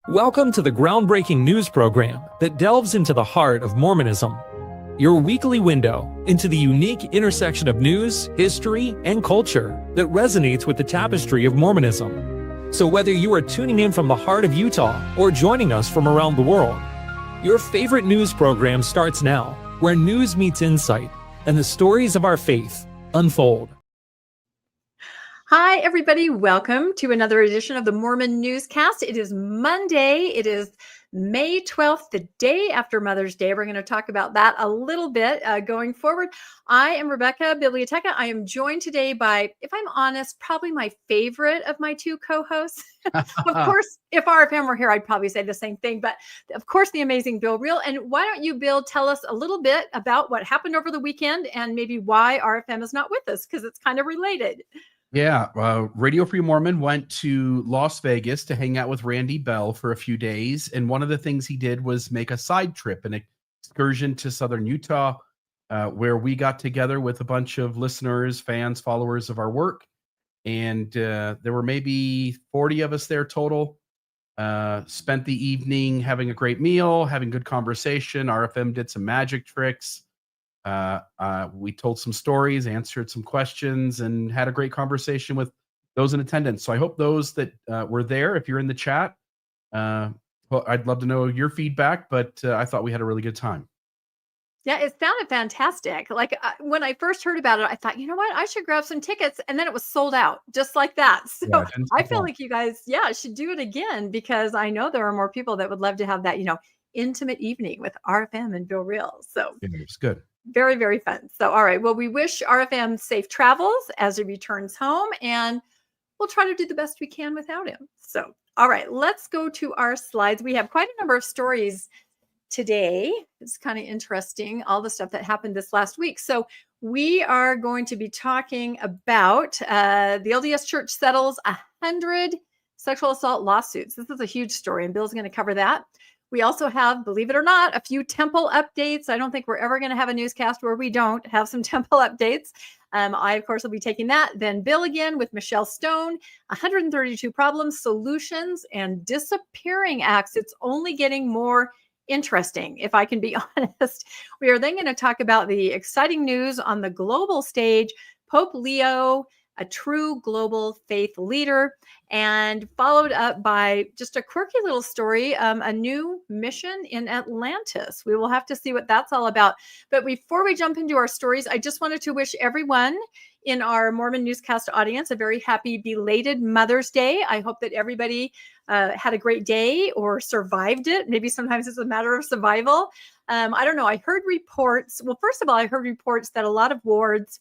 Welcome to the groundbreaking news program that delves into the heart of Mormonism, your weekly window into the unique intersection of news, history, and culture that resonates with the tapestry of Mormonism. So whether you are tuning in from the heart of Utah or joining us from around the world, your favorite news program starts now, where news meets insight and the stories of our faith unfold. Hi, everybody. Welcome to another edition of the Mormon Newscast. It is Monday. It is May 12th, the day after Mother's Day. We're going to talk about that a little bit going forward. I am Rebecca Biblioteca. I am joined today by, if I'm honest, probably my favorite of my two co-hosts. Of course, if RFM were here, I'd probably say the same thing. But of course, the amazing Bill Reel. And why don't you, Bill, tell us a little bit about what happened over the weekend and maybe why RFM is not with us, because it's kind of related. Yeah, Radio Free Mormon went to Las Vegas to hang out with Randy Bell for a few days. And one of the things he did was make a side trip, an excursion to southern Utah, where we got together with a bunch of listeners, fans, followers of our work. And there were maybe 40 of us there total. Spent the evening having a great meal, having good conversation. RFM did some magic tricks. We told some stories, answered some questions, and had a great conversation with those in attendance. So I hope those that were there, if you're in the chat, well, I'd love to know your feedback, but I thought we had a really good time. Yeah, it sounded fantastic. Like when I first heard about it, I thought, you know what, I should grab some tickets. And then it was sold out just like that. So Yeah, I feel like you guys, should do it again, because I know there are more people that would love to have that, intimate evening with RFM and Bill Reel. So it was good. Very, very fun. So, all right. Well, we wish RFM safe travels as he returns home, and we'll try to do the best we can without him. So, all right, let's go to our slides. We have quite a number of stories today. It's kind of interesting, all the stuff that happened this last week. So we are going to be talking about the LDS Church settles 100 sexual assault lawsuits. This is a huge story, and Bill's going to cover that. We also have, believe it or not, a few temple updates. I don't think we're ever going to have a newscast where we don't have some temple updates. I, of course, will be taking that. Then Bill again with Michelle Stone, 132 problems, solutions, and disappearing acts. It's only getting more interesting, if I can be honest. We are then going to talk about the exciting news on the global stage, Pope Leo, a true global faith leader, and followed up by just a quirky little story, a new mission in Atlantis. We will have to see what that's all about. But before we jump into our stories, I just wanted to wish everyone in our Mormon Newscast audience a very happy belated Mother's Day. I hope that everybody had a great day or survived it. Maybe sometimes it's a matter of survival. I don't know. I heard reports. Well, first of all, I heard reports that a lot of wards,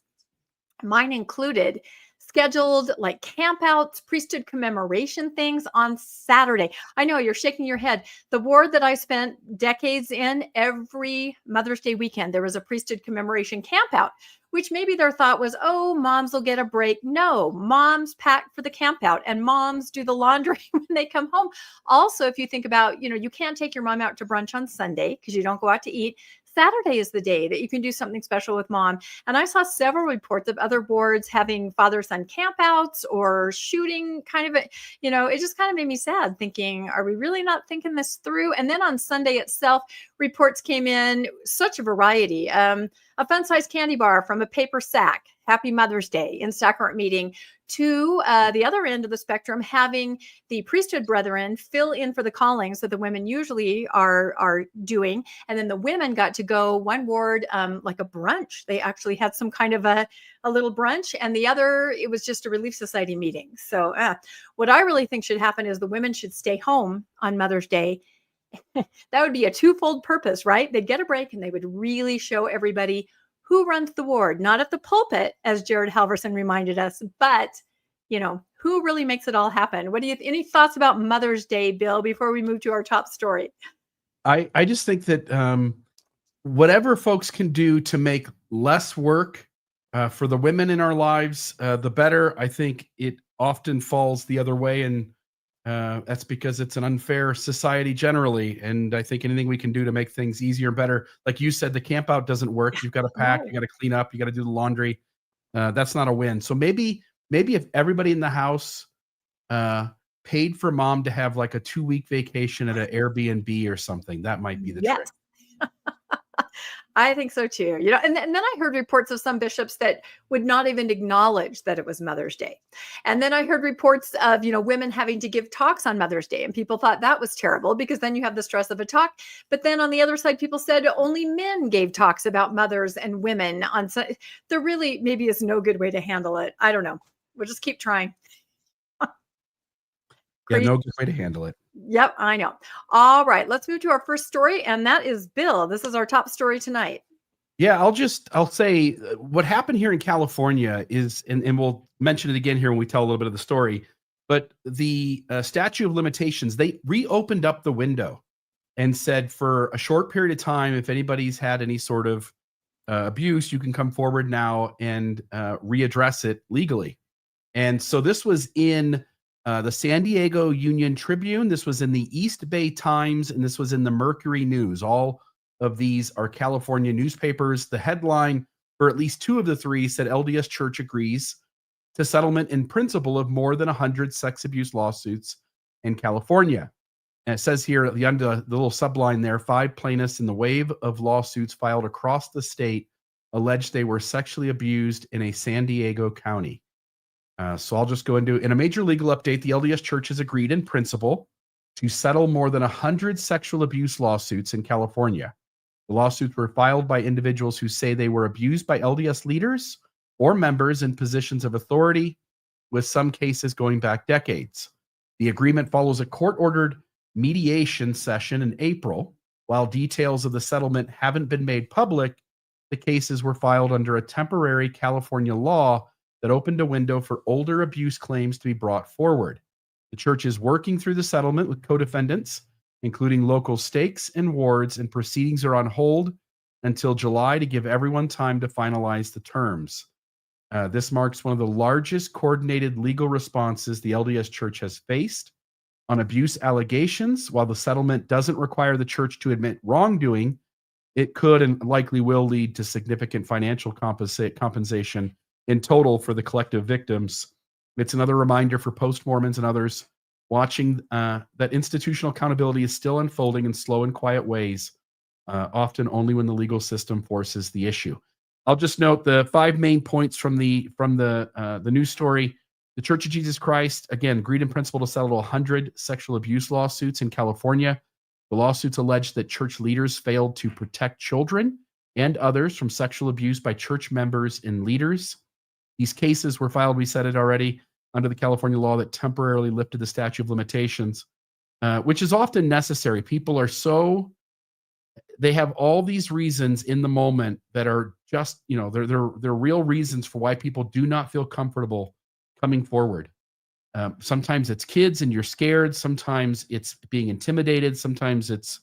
mine included, scheduled like campouts, priesthood commemoration things on Saturday. I know you're shaking your head. The ward that I spent decades in, every Mother's Day weekend, there was a priesthood commemoration campout, which maybe their thought was, oh, moms will get a break. No, moms pack for the campout and moms do the laundry when they come home. Also, if you think about, you can't take your mom out to brunch on Sunday because you don't go out to eat. Saturday is the day that you can do something special with mom. And I saw several reports of other boards having father-son campouts or shooting kind of, it just kind of made me sad thinking, are we really not thinking this through? And then on Sunday itself, reports came in, such a variety. A fun-sized candy bar from a paper sack, Happy Mother's Day in sacrament meeting, to the other end of the spectrum, having the priesthood brethren fill in for the callings that the women usually are doing. And then the women got to go one ward, like a brunch. They actually had some kind of a little brunch, and the other, it was just a Relief Society meeting. So what I really think should happen is the women should stay home on Mother's Day. That would be a twofold purpose, right? They'd get a break and they would really show everybody who runs the ward, not at the pulpit, as Jared Halverson reminded us, but, who really makes it all happen. What do you, any thoughts about Mother's Day, Bill, before we move to our top story? I just think that whatever folks can do to make less work for the women in our lives, the better. I think it often falls the other way, and that's because it's an unfair society generally. And I think anything we can do to make things easier and better, like you said, the camp out doesn't work. You've got to pack, you got to clean up, you got to do the laundry. That's not a win. So maybe if everybody in the house paid for mom to have like a 2-week vacation at an Airbnb or something. That might be the trick. Yes. I think so too. And then I heard reports of some bishops that would not even acknowledge that it was Mother's Day. And then I heard reports of, women having to give talks on Mother's Day, and people thought that was terrible because then you have the stress of a talk. But then on the other side, people said only men gave talks about mothers and women on. There really maybe is no good way to handle it. I don't know. We'll just keep trying. Yeah, no good way to handle it. Yep, I know. All right, let's move to our first story, and that is Bill. This is our top story tonight. Yeah, I'll say what happened here in California is, and we'll mention it again here when we tell a little bit of the story, but the statute of limitations, they reopened up the window and said for a short period of time, if anybody's had any sort of abuse, you can come forward now and readdress it legally. And so this was in the San Diego Union Tribune, this was in the East Bay Times, and this was in the Mercury News. All of these are California newspapers. The headline for at least 2 of the 3 said LDS Church agrees to settlement in principle of more than 100 sex abuse lawsuits in California. And it says here at the end of the little subline there, 5 plaintiffs in the wave of lawsuits filed across the state alleged they were sexually abused in a San Diego county. So I'll just go into, in a major legal update, the LDS Church has agreed in principle to settle more than 100 sexual abuse lawsuits in California. The lawsuits were filed by individuals who say they were abused by LDS leaders or members in positions of authority, with some cases going back decades. The agreement follows a court-ordered mediation session in April. While details of the settlement haven't been made public, the cases were filed under a temporary California law that opened a window for older abuse claims to be brought forward. The church is working through the settlement with co-defendants, including local stakes and wards, and proceedings are on hold until July to give everyone time to finalize the terms. This marks one of the largest coordinated legal responses the LDS Church has faced on abuse allegations. While the settlement doesn't require the church to admit wrongdoing, it could and likely will lead to significant financial compensation in total for the collective victims. It's another reminder for post-Mormons and others watching that institutional accountability is still unfolding in slow and quiet ways, often only when the legal system forces the issue. I'll just note the 5 main points from the news story. The Church of Jesus Christ, again, agreed in principle to settle 100 sexual abuse lawsuits in California. The lawsuits allege that church leaders failed to protect children and others from sexual abuse by church members and leaders. These cases were filed, we said it already, under the California law that temporarily lifted the statute of limitations, which is often necessary. People are they have all these reasons in the moment that are just, they're real reasons for why people do not feel comfortable coming forward. Sometimes it's kids and you're scared. Sometimes it's being intimidated. Sometimes it's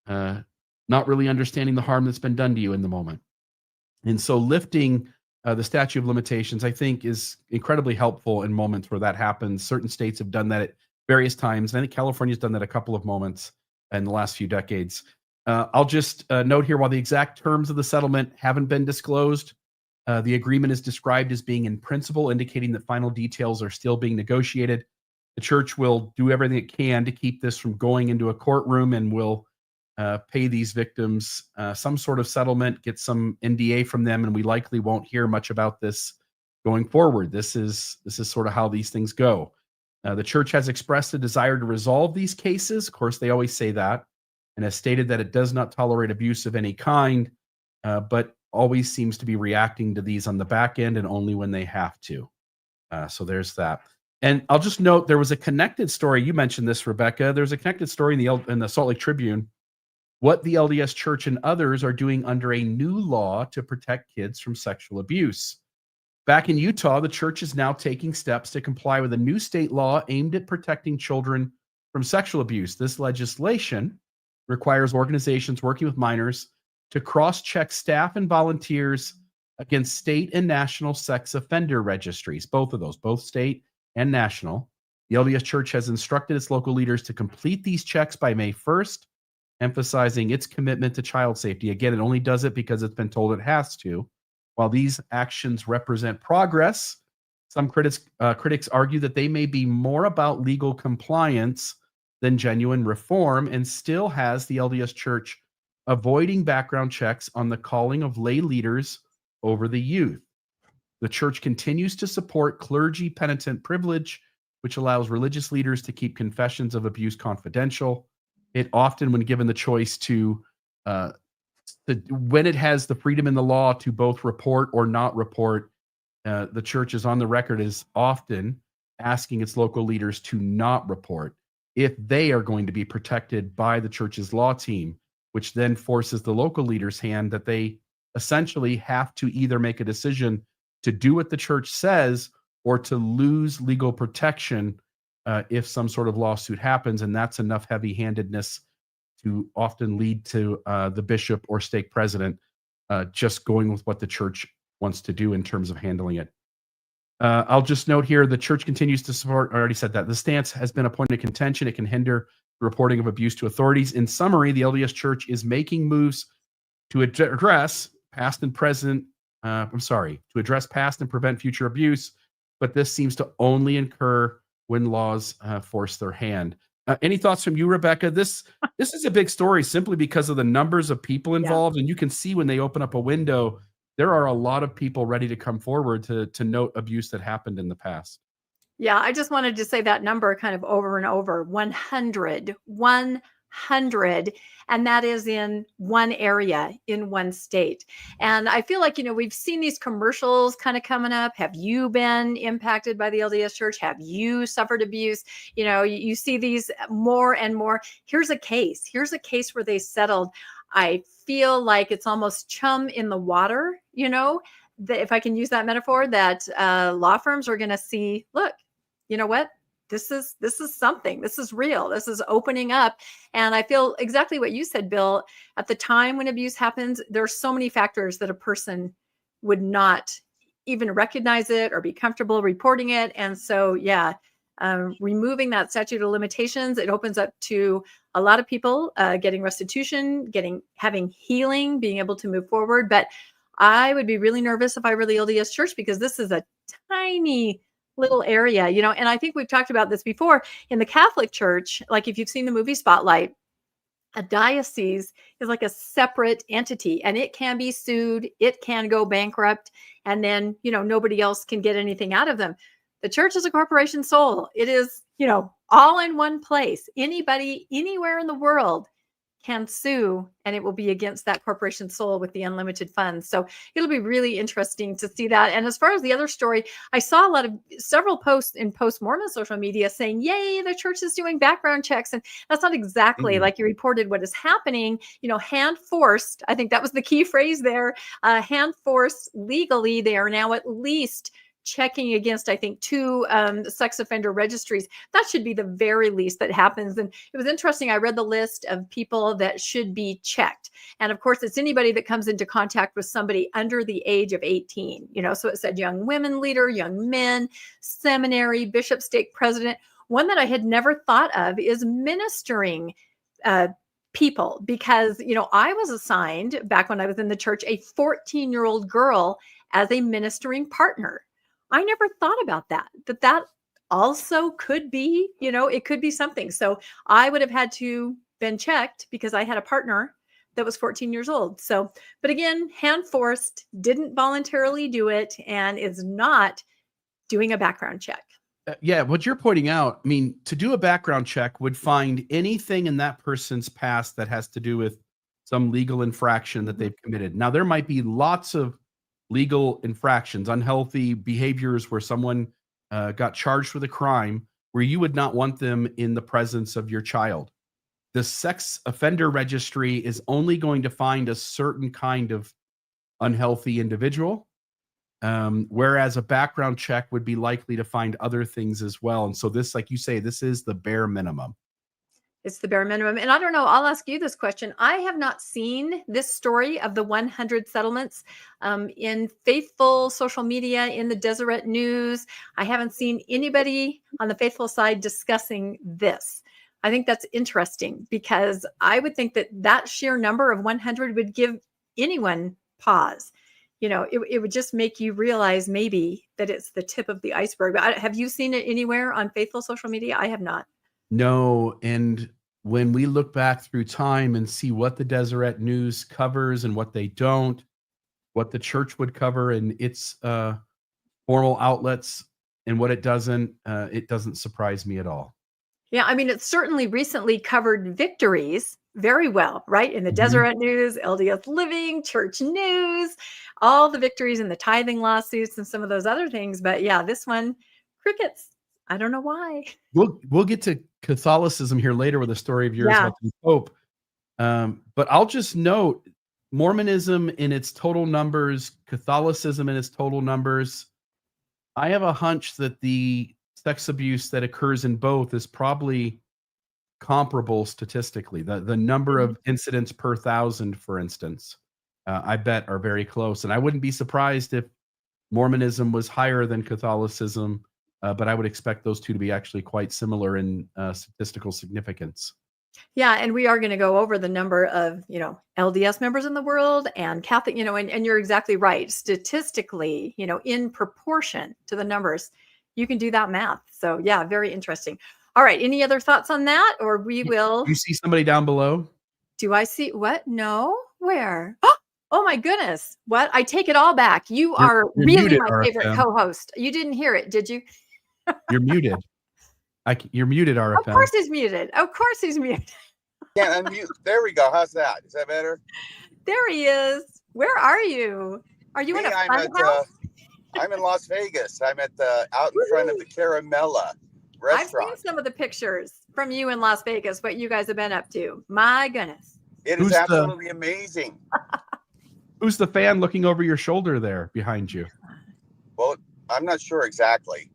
not really understanding the harm that's been done to you in the moment. And so lifting the statute of limitations, I think, is incredibly helpful in moments where that happens. Certain states have done that at various times. And I think California's done that a couple of moments in the last few decades. I'll just note here, while the exact terms of the settlement haven't been disclosed, the agreement is described as being in principle, indicating that final details are still being negotiated. The church will do everything it can to keep this from going into a courtroom, and will pay these victims some sort of settlement, get some NDA from them, and we likely won't hear much about this going forward. This is sort of how these things go. The church has expressed a desire to resolve these cases. Of course, they always say that, and has stated that it does not tolerate abuse of any kind, but always seems to be reacting to these on the back end and only when they have to. So there's that. And I'll just note, there was a connected story. You mentioned this, Rebecca. There's a connected story in the Salt Lake Tribune, what the LDS Church and others are doing under a new law to protect kids from sexual abuse. Back in Utah, the church is now taking steps to comply with a new state law aimed at protecting children from sexual abuse. This legislation requires organizations working with minors to cross-check staff and volunteers against state and national sex offender registries, both of those, both state and national. The LDS Church has instructed its local leaders to complete these checks by May 1st, emphasizing its commitment to child safety. Again, it only does it because it's been told it has to. While these actions represent progress, Some critics argue that they may be more about legal compliance than genuine reform, and still has the LDS Church avoiding background checks on the calling of lay leaders over the youth. The church continues to support clergy penitent privilege, which allows religious leaders to keep confessions of abuse confidential. It often, when given the choice when it has the freedom in the law to both report or not report, the church is on the record as often asking its local leaders to not report if they are going to be protected by the church's law team, which then forces the local leaders' hand that they essentially have to either make a decision to do what the church says or to lose legal protection if some sort of lawsuit happens. And that's enough heavy-handedness to often lead to the bishop or stake president just going with what the church wants to do in terms of handling it. I'll just note here, the church continues to support, I already said that, the stance has been a point of contention. It can hinder the reporting of abuse to authorities. In summary, the LDS Church is making moves to address past and present, to address past and prevent future abuse, but this seems to only occur when laws force their hand. Any thoughts from you, Rebecca? This is a big story simply because of the numbers of people involved, and you can see when they open up a window, there are a lot of people ready to come forward to note abuse that happened in the past. Yeah, I just wanted to say that number kind of over and over, 100, and that is in one area, in one state. And I feel like, we've seen these commercials kind of coming up. Have you been impacted by the LDS Church? Have you suffered abuse? You see these more and more. Here's a case where they settled. I feel like it's almost chum in the water, that if I can use that metaphor, that law firms are going to see, look, you know what? This is something. This is real. This is opening up. And I feel exactly what you said, Bill. At the time when abuse happens, there are so many factors that a person would not even recognize it or be comfortable reporting it. And so, removing that statute of limitations, it opens up to a lot of people getting restitution, having healing, being able to move forward. But I would be really nervous if I were the LDS Church, because this is a tiny little area, and I think we've talked about this before in the Catholic Church. Like if you've seen the movie Spotlight, a diocese is like a separate entity, and it can be sued, it can go bankrupt, and then, nobody else can get anything out of them. The church is a corporation sole. It is, all in one place. Anybody, anywhere in the world can sue, and it will be against that corporation sole with the unlimited funds. So it'll be really interesting to see that. And as far as the other story, I saw several posts in post-Mormon social media saying, yay, the church is doing background checks. And that's not exactly like you reported what is happening, hand forced. I think that was the key phrase there, hand forced legally. They are now at least checking against, I think, 2 sex offender registries. That should be the very least that happens. And it was interesting. I read the list of people that should be checked. And of course, it's anybody that comes into contact with somebody under the age of 18. So it said young women leader, young men, seminary, bishop, stake president. One that I had never thought of is ministering people, because, I was assigned back when I was in the church, a 14-year-old girl as a ministering partner. I never thought about that also could be, it could be something. So I would have had to been checked because I had a partner that was 14 years old. So, but again, hand forced, didn't voluntarily do it, and is not doing a background check. What you're pointing out, to do a background check would find anything in that person's past that has to do with some legal infraction that they've committed. Now, there might be lots of legal infractions, unhealthy behaviors where someone got charged with a crime where you would not want them in the presence of your child. The sex offender registry is only going to find a certain kind of unhealthy individual, whereas a background check would be likely to find other things as well. And so this, like you say, this is the bare minimum. It's the bare minimum. And I don't know, I'll ask you this question. I have not seen this story of the 100 settlements in faithful social media, in the Deseret News. I haven't seen anybody on the faithful side discussing this. I think that's interesting, because I would think that sheer number of 100 would give anyone pause. it would just make you realize maybe that it's the tip of the iceberg. But have you seen it anywhere on faithful social media? I have not. No. And when we look back through time and see what the Deseret News covers and what they don't, what the church would cover and its formal outlets and what it doesn't surprise me at all. Yeah, I mean, it's certainly recently covered victories very well, right? In the Mhm. Deseret News, LDS Living, Church News, all the victories in the tithing lawsuits and some of those other things. But yeah, this one, crickets. I don't know why. We'll get to Catholicism here later with a story of yours Yeah. about the Pope. But I'll just note Mormonism in its total numbers, Catholicism in its total numbers. I have a hunch that the sex abuse that occurs in both is probably comparable statistically. The number of incidents per thousand, for instance, I bet are very close. And I wouldn't be surprised if Mormonism was higher than Catholicism, but I would expect those two to be actually quite similar in statistical significance. Yeah, and we are going to go over the number of, LDS members in the world and Catholic, and you're exactly right. Statistically, in proportion to the numbers, you can do that math. So yeah, very interesting. All right. Any other thoughts on that? Or we will. You see somebody down below? Do I see what? No. Where? Oh my goodness. What? I take it all back. You're really muted, my favorite RFM. co-host. You didn't hear it, did you? You're muted. You're muted, RFM. Of course he's muted. Of course he's muted. Can't unmute. There we go. How's that? Is that better? There he is. Where are you? Are you in a fun house? I'm in Las Vegas. I'm at out in front of the Caramella restaurant. I've seen some of the pictures from you in Las Vegas, what you guys have been up to. My goodness. It is absolutely amazing. Who's the fan looking over your shoulder there behind you? Well, I'm not sure exactly.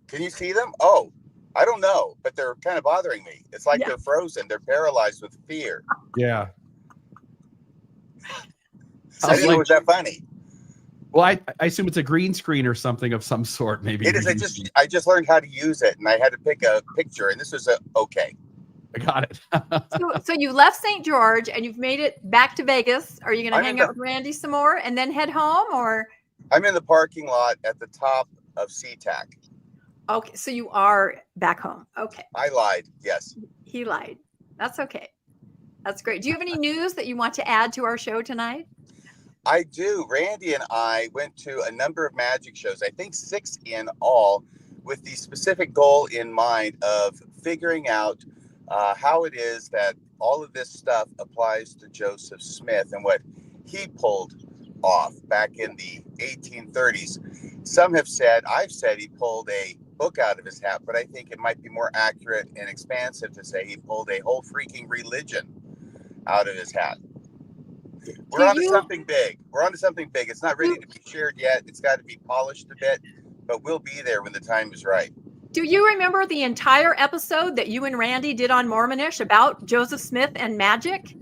Can you see them? Oh, I don't know, but they're kind of bothering me. It's like they're frozen. They're paralyzed with fear. Yeah. I didn't know it was that funny. Well, I assume it's a green screen or something of some sort. Maybe it is. I just learned how to use it, and I had to pick a picture, and this was okay. I got it. So you left St. George and you've made it back to Vegas. Are you going to hang out with Randy some more and then head home, or? I'm in the parking lot at the top of SeaTac. Okay, so you are back home. Okay. I lied. Yes. He lied. That's okay. That's great. Do you have any news that you want to add to our show tonight? I do. Randy and I went to a number of magic shows, I think 6 in all, with the specific goal in mind of figuring out how it is that all of this stuff applies to Joseph Smith and what he pulled off back in the 1830s. Some have said, I've said he pulled a book out of his hat, but I think it might be more accurate and expansive to say he pulled a whole freaking religion out of his hat. We're onto something big. We're onto something big. It's not ready to be shared yet. It's got to be polished a bit, but we'll be there when the time is right. Do you remember the entire episode that you and Randy did on Mormonish about Joseph Smith and magic?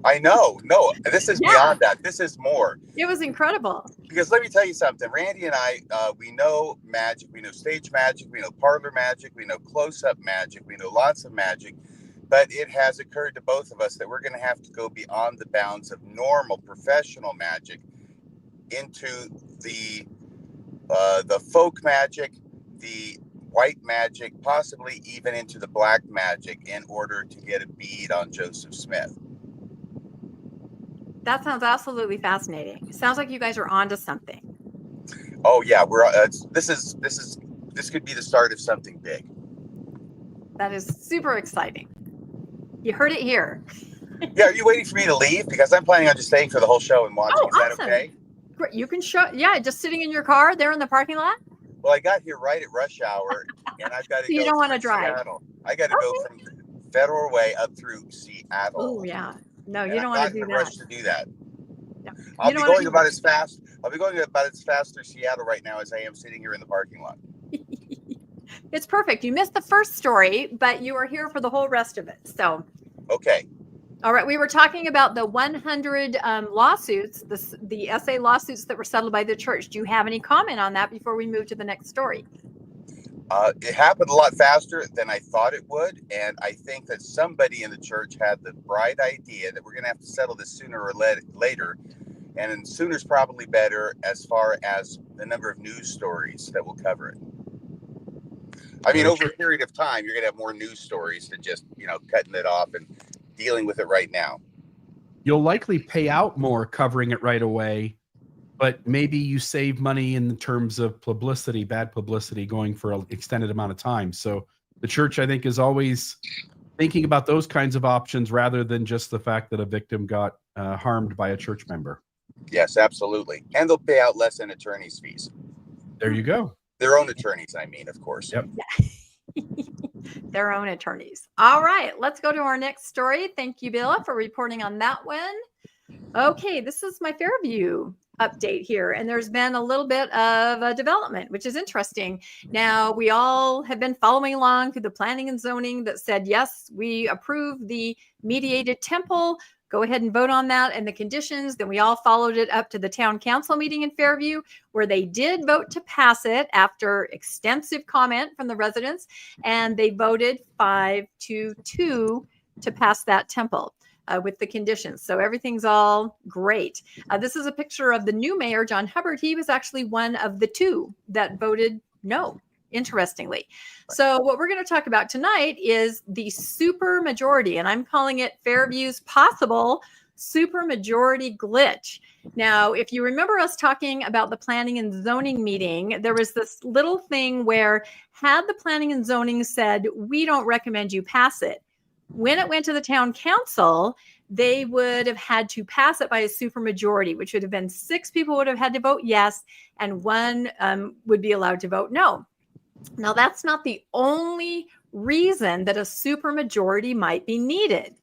I know. No, this is beyond that. This is more. It was incredible. Because let me tell you something. Randy and I, we know magic. We know stage magic. We know parlor magic. We know close-up magic. We know lots of magic. But it has occurred to both of us that we're going to have to go beyond the bounds of normal professional magic into the folk magic, the white magic, possibly even into the black magic in order to get a bead on Joseph Smith. That sounds absolutely fascinating. It sounds like you guys are onto something. Oh yeah, we're this could be the start of something big. That is super exciting. You heard it here. Yeah, are you waiting for me to leave? Because I'm planning on just staying for the whole show and watching. Is that okay? Great. You can show. Yeah, just sitting in your car there in the parking lot. Well, I got here right at rush hour, and I've got to. So you don't want to drive. Seattle. I got to go from Federal Way up through Seattle. Oh yeah. No, you don't want to do that. I'm not in a rush to do that. No. I'll be going about as fast through Seattle right now as I am sitting here in the parking lot. It's perfect. You missed the first story, but you are here for the whole rest of it. So, okay. All right. We were talking about the 100 lawsuits, the SA lawsuits that were settled by the church. Do you have any comment on that before we move to the next story? It happened a lot faster than I thought it would. And I think that somebody in the church had the bright idea that we're going to have to settle this sooner or later. And sooner's probably better as far as the number of news stories that will cover it. I mean, over a period of time, you're going to have more news stories than just, cutting it off and dealing with it right now. You'll likely pay out more covering it right away, but maybe you save money in terms of publicity, bad publicity going for an extended amount of time. So the church, I think, is always thinking about those kinds of options rather than just the fact that a victim got harmed by a church member. Yes, absolutely. And they'll pay out less in attorney's fees. There you go. Their own attorneys, I mean, of course. Yep. Their own attorneys. All right, let's go to our next story. Thank you, Bill, for reporting on that one. Okay, this is my Fairview update here, and there's been a little bit of a development, which is interesting. Now, we all have been following along through the planning and zoning that said, yes, we approve the mediated temple. Go ahead and vote on that and the conditions. Then we all followed it up to the town council meeting in Fairview, where they did vote to pass it after extensive comment from the residents. And they voted 5-2 to pass that temple with the conditions. So everything's all great. This is a picture of the new mayor, John Hubbard. He was actually one of the 2 that voted no, interestingly. So what we're going to talk about tonight is the super majority, and I'm calling it Fairview's possible super majority glitch. Now, if you remember us talking about the planning and zoning meeting, there was this little thing where had the planning and zoning said, we don't recommend you pass it, when it went to the town council, they would have had to pass it by a super majority, which would have been 6 people would have had to vote yes, and 1 would be allowed to vote no. Now, that's not the only reason that a supermajority might be needed.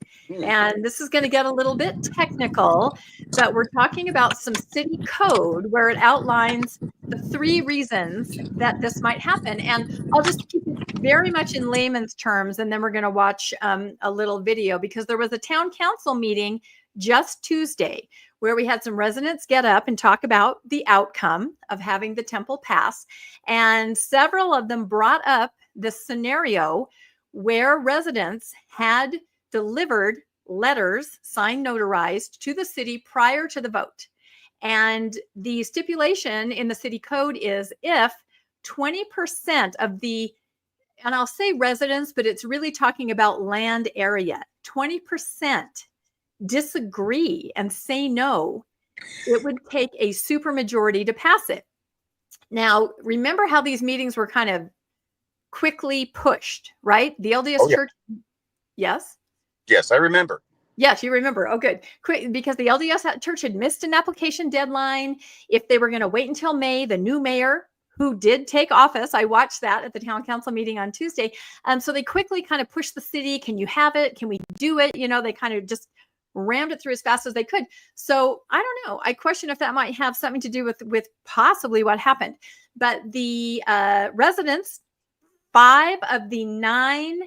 And this is going to get a little bit technical, but we're talking about some city code where it outlines the 3 reasons that this might happen. And I'll just keep it very much in layman's terms, and then we're going to watch a little video, because there was a town council meeting just Tuesday where we had some residents get up and talk about the outcome of having the temple pass. And several of them brought up the scenario where residents had delivered letters, signed, notarized to the city prior to the vote. And the stipulation in the city code is if 20% of the, and I'll say residents, but it's really talking about land area, 20% disagree and say no, it would take a supermajority to pass it. Now, remember how these meetings were kind of quickly pushed, right? The LDS Church. Yes? Yes, I remember. Yes, you remember. Oh, good. Quick, because the LDS Church had missed an application deadline. If they were going to wait until May, the new mayor, who did take office, I watched that at the town council meeting on Tuesday. So they quickly kind of pushed the city. Can you have it? Can we do it? They kind of just rammed it through as fast as they could. So I don't know. I question if that might have something to do with possibly what happened. But the residents, 5 of the 9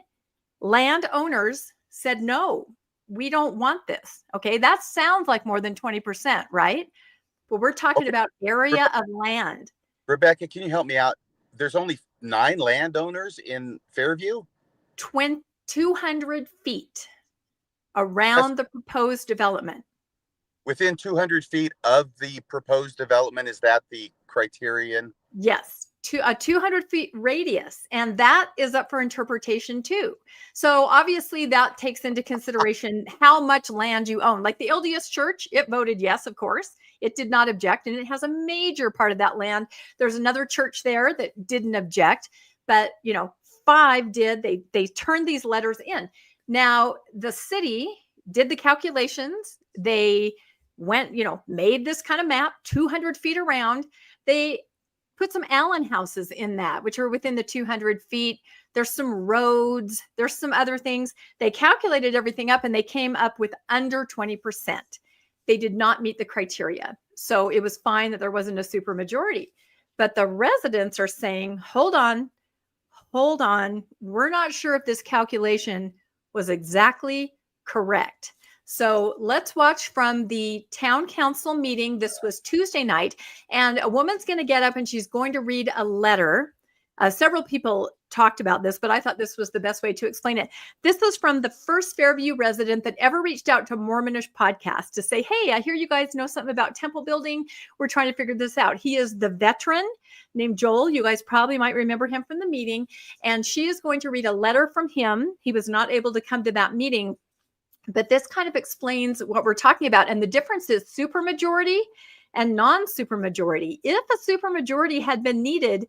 landowners said, no, we don't want this. Okay, that sounds like more than 20%, right? But we're talking about area of land. Rebecca, can you help me out? There's only 9 landowners in Fairview? 200 feet around the proposed development. Within 200 feet of the proposed development, is that the criterion? Yes, to a 200 feet radius. And that is up for interpretation too. So obviously that takes into consideration how much land you own. Like the LDS Church, it voted yes, of course. It did not object, and it has a major part of that land. There's another church there that didn't object, but 5 did. They turned these letters in. Now, the city did the calculations. They went, made this kind of map, 200 feet around. They put some Allen houses in that, which are within the 200 feet. There's some roads. There's some other things. They calculated everything up, and they came up with under 20%. They did not meet the criteria. So it was fine that there wasn't a supermajority. But the residents are saying, hold on. We're not sure if this calculation was exactly correct. So let's watch from the town council meeting. This was Tuesday night, and a woman's going to get up and she's going to read a letter Several people talked about this, but I thought this was the best way to explain it. This was from the first Fairview resident that ever reached out to Mormonish podcast to say, hey, I hear you guys know something about temple building. We're trying to figure this out. He is the veteran named Joel. You guys probably might remember him from the meeting. And she is going to read a letter from him. He was not able to come to that meeting, but this kind of explains what we're talking about. And the difference is supermajority and non-supermajority. If a supermajority had been needed,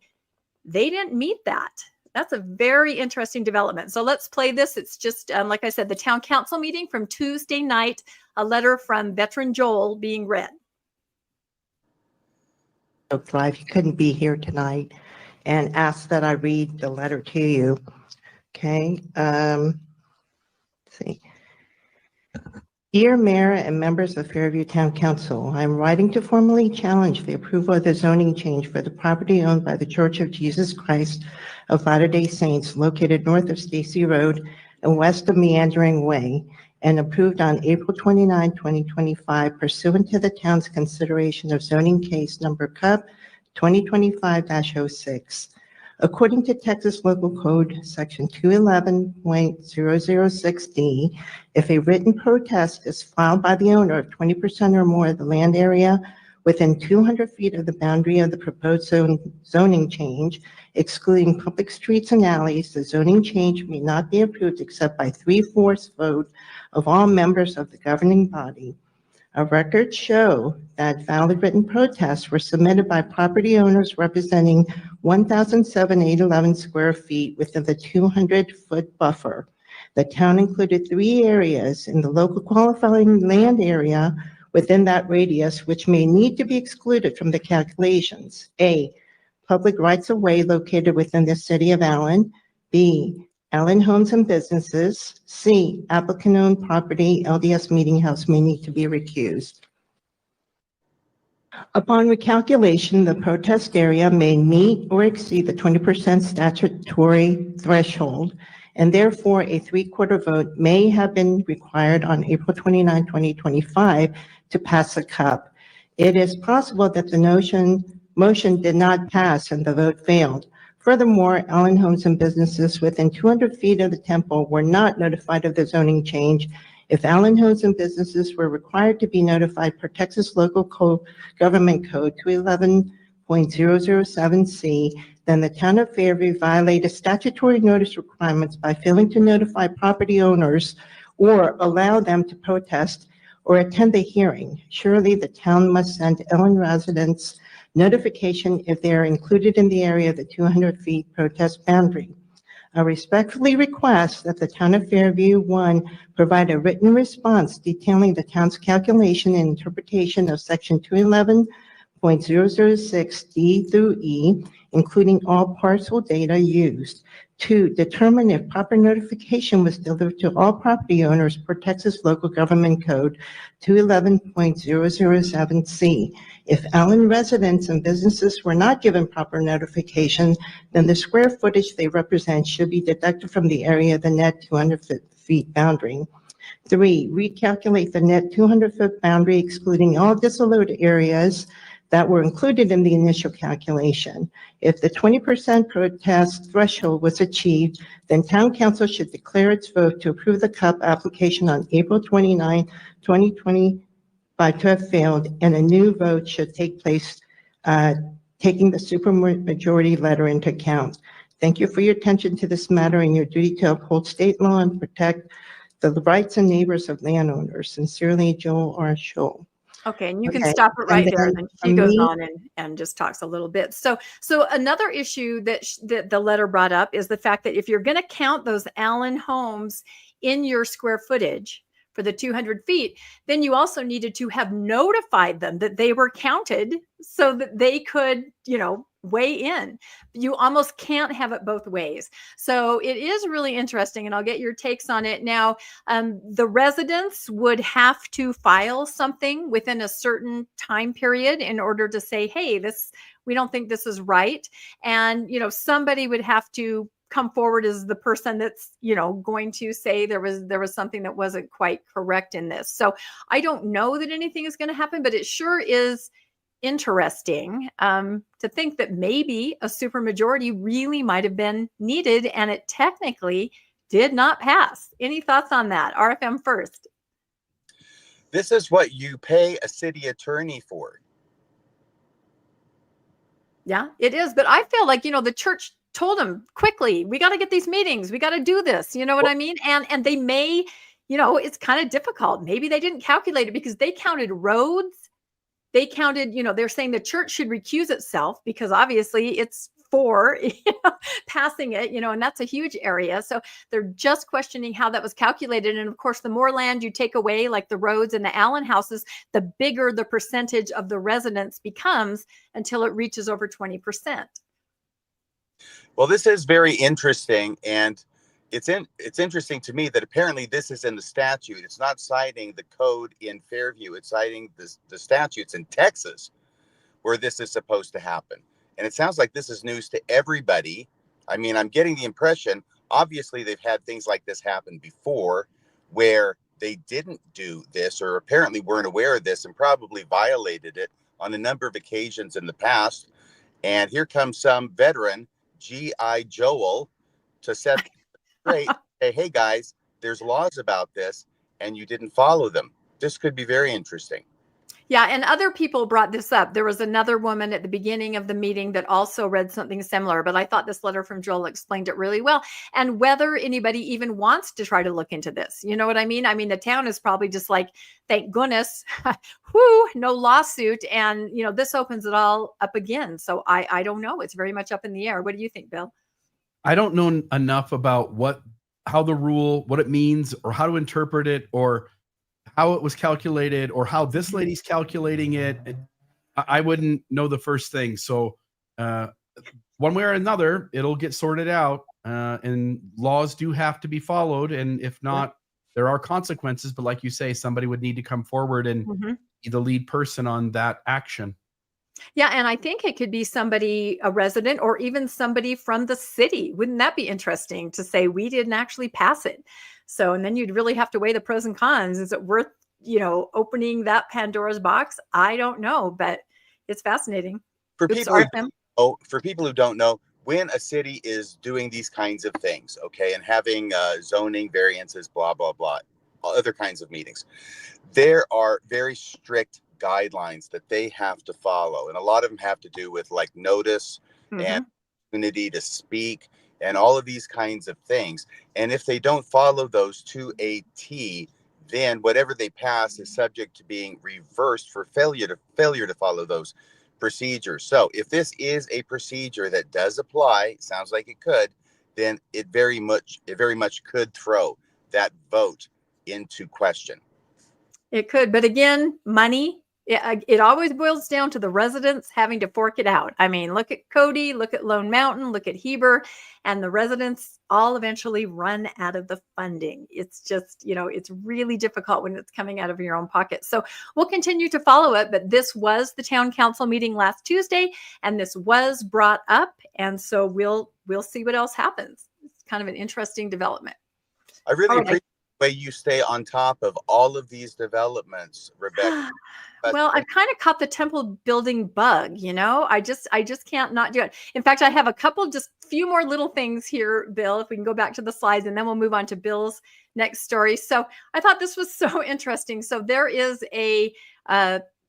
they didn't meet that. That's a very interesting development. So let's play this. It's just, like I said, the town council meeting from Tuesday night, a letter from veteran Joel being read. Live, you couldn't be here tonight, and asked that I read the letter to you. Okay. Let's see. Dear Mayor and members of Fairview Town Council, I'm writing to formally challenge the approval of the zoning change for the property owned by the Church of Jesus Christ of Latter-day Saints located north of Stacy Road and west of Meandering Way, and approved on April 29, 2025, pursuant to the town's consideration of zoning case number CUP 2025-06. According to Texas Local Code Section 211.006D, if a written protest is filed by the owner of 20% or more of the land area within 200 feet of the boundary of the proposed zoning change, excluding public streets and alleys, the zoning change may not be approved except by 3/4 vote of all members of the governing body. Our records show that valid written protests were submitted by property owners representing 1,711 square feet within the 200-foot buffer. The town included 3 areas in the local qualifying land area within that radius, which may need to be excluded from the calculations. A, public rights-of-way located within the city of Allen. B, Allen homes and businesses. C, applicant-owned property, LDS Meeting House may need to be recused. Upon recalculation, the protest area may meet or exceed the 20% statutory threshold, and therefore a 3/4 vote may have been required on April 29, 2025 to pass the CUP. It is possible that the motion did not pass and the vote failed. Furthermore, Allen homes and businesses within 200 feet of the temple were not notified of the zoning change. If Allen homes and businesses were required to be notified per Texas Local Government Code 211.007C, then the town of Fairview violated statutory notice requirements by failing to notify property owners or allow them to protest or attend the hearing. Surely the town must send Allen residents notification if they are included in the area of the 200 feet protest boundary. I respectfully request that the town of Fairview, 1, provide a written response detailing the town's calculation and interpretation of section 211.006 D through E, including all parcel data used. 2, determine if proper notification was delivered to all property owners per Texas Local Government Code 211.007C. If Allen residents and businesses were not given proper notification, then the square footage they represent should be deducted from the area of the net 200 feet boundary. 3, recalculate the net 200-foot boundary, excluding all disallowed areas that were included in the initial calculation. If the 20% protest threshold was achieved, then Town Council should declare its vote to approve the CUP application on April 29, 2025 to have failed, and a new vote should take place, taking the supermajority letter into account. Thank you for your attention to this matter and your duty to uphold state law and protect the rights and neighbors of landowners. Sincerely, Joel R. Scholl. Okay, and you can Okay, stop it right and there. then And then she goes on and just talks a little bit. So another issue that the letter brought up is the fact that if you're going to count those Allen homes in your square footage for the 200 feet, then you also needed to have notified them that they were counted so that they could, weigh in. You almost can't have it both ways. So it is really interesting, and I'll get your takes on it. Now, the residents would have to file something within a certain time period in order to say, hey, we don't think this is right. And, somebody would have to come forward as the person that's, going to say there was something that wasn't quite correct in this. So I don't know that anything is going to happen, but it sure is interesting to think that maybe a supermajority really might have been needed, and it technically did not pass. Any thoughts on that? RFM first. This is what you pay a city attorney for. Yeah, it is. But I feel like, the church told them quickly, we got to get these meetings. We got to do this. You know what I mean? And they may, it's kind of difficult. Maybe they didn't calculate it because they counted roads. They counted, they're saying the church should recuse itself because obviously it's for passing it, and that's a huge area. So they're just questioning how that was calculated. And of course, the more land you take away, like the roads and the Allen houses, the bigger the percentage of the residents becomes until it reaches over 20%. Well, this is very interesting. And it's interesting to me that apparently this is in the statute. It's not citing the code in Fairview. It's citing the statutes in Texas where this is supposed to happen. And it sounds like this is news to everybody. I mean, I'm getting the impression, obviously, they've had things like this happen before where they didn't do this or apparently weren't aware of this and probably violated it on a number of occasions in the past. And here comes some veteran, G.I. Joel, to set straight, hey, guys, there's laws about this and you didn't follow them. This could be very interesting. Yeah, and other people brought this up. There was another woman at the beginning of the meeting that also read something similar, but I thought this letter from Joel explained it really well. And whether anybody even wants to try to look into this, you know what I mean? I mean, the town is probably just like, thank goodness, whoo, no lawsuit. And, this opens it all up again. So I don't know. It's very much up in the air. What do you think, Bill? I don't know enough about how the rule, what it means, or how to interpret it, or how it was calculated, or how this lady's calculating it. I wouldn't know the first thing. So one way or another, it'll get sorted out, and laws do have to be followed. And if not, there are consequences. But like you say, somebody would need to come forward and be the lead person on that action. Yeah, and I think it could be somebody, a resident, or even somebody from the city. Wouldn't that be interesting to say, we didn't actually pass it? So, and then you'd really have to weigh the pros and cons. Is it worth, opening that Pandora's box? I don't know, but it's fascinating. For people who don't know, when a city is doing these kinds of things, okay, and having zoning variances, blah, blah, blah, other kinds of meetings, there are very strict guidelines that they have to follow. And a lot of them have to do with like notice and opportunity to speak and all of these kinds of things. And if they don't follow those to a T, then whatever they pass is subject to being reversed for failure to follow those procedures. So if this is a procedure that does apply, sounds like it could, then it very much could throw that vote into question. It could, but again, money. It always boils down to the residents having to fork it out. I mean, look at Cody, look at Lone Mountain, look at Heber, and the residents all eventually run out of the funding. It's just, it's really difficult when it's coming out of your own pocket. So we'll continue to follow it, but this was the town council meeting last Tuesday, and this was brought up. And so we'll see what else happens. It's kind of an interesting development. I really appreciate the way you stay on top of all of these developments, Rebecca. Well, I've kind of caught the temple building bug, I just can't not do it. In fact, I have a couple, just few more little things here, Bill, if we can go back to the slides, and then we'll move on to Bill's next story. So I thought this was so interesting. So there is a,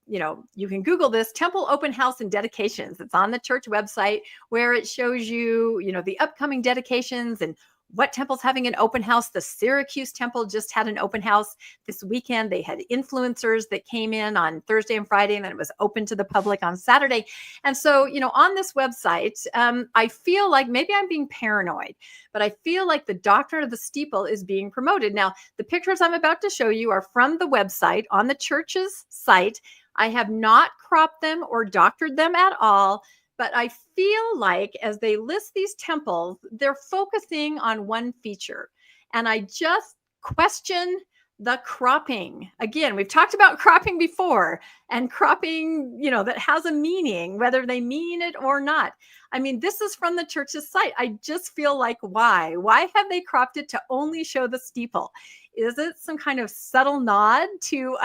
you can Google this, Temple Open House and Dedications. It's on the church website where it shows you, the upcoming dedications and what temple's having an open house. The Syracuse temple just had an open house this weekend. They had influencers that came in on Thursday and Friday, and then it was open to the public on Saturday. And so, on this website, I feel like maybe I'm being paranoid, but I feel like the doctrine of the steeple is being promoted. Now, the pictures I'm about to show you are from the website on the church's site. I have not cropped them or doctored them at all. But I feel like as they list these temples, they're focusing on one feature. And I just question the cropping. Again, we've talked about cropping before, and cropping, that has a meaning, whether they mean it or not. I mean, this is from the church's site. I just feel like, why? Why have they cropped it to only show the steeple? Is it some kind of subtle nod to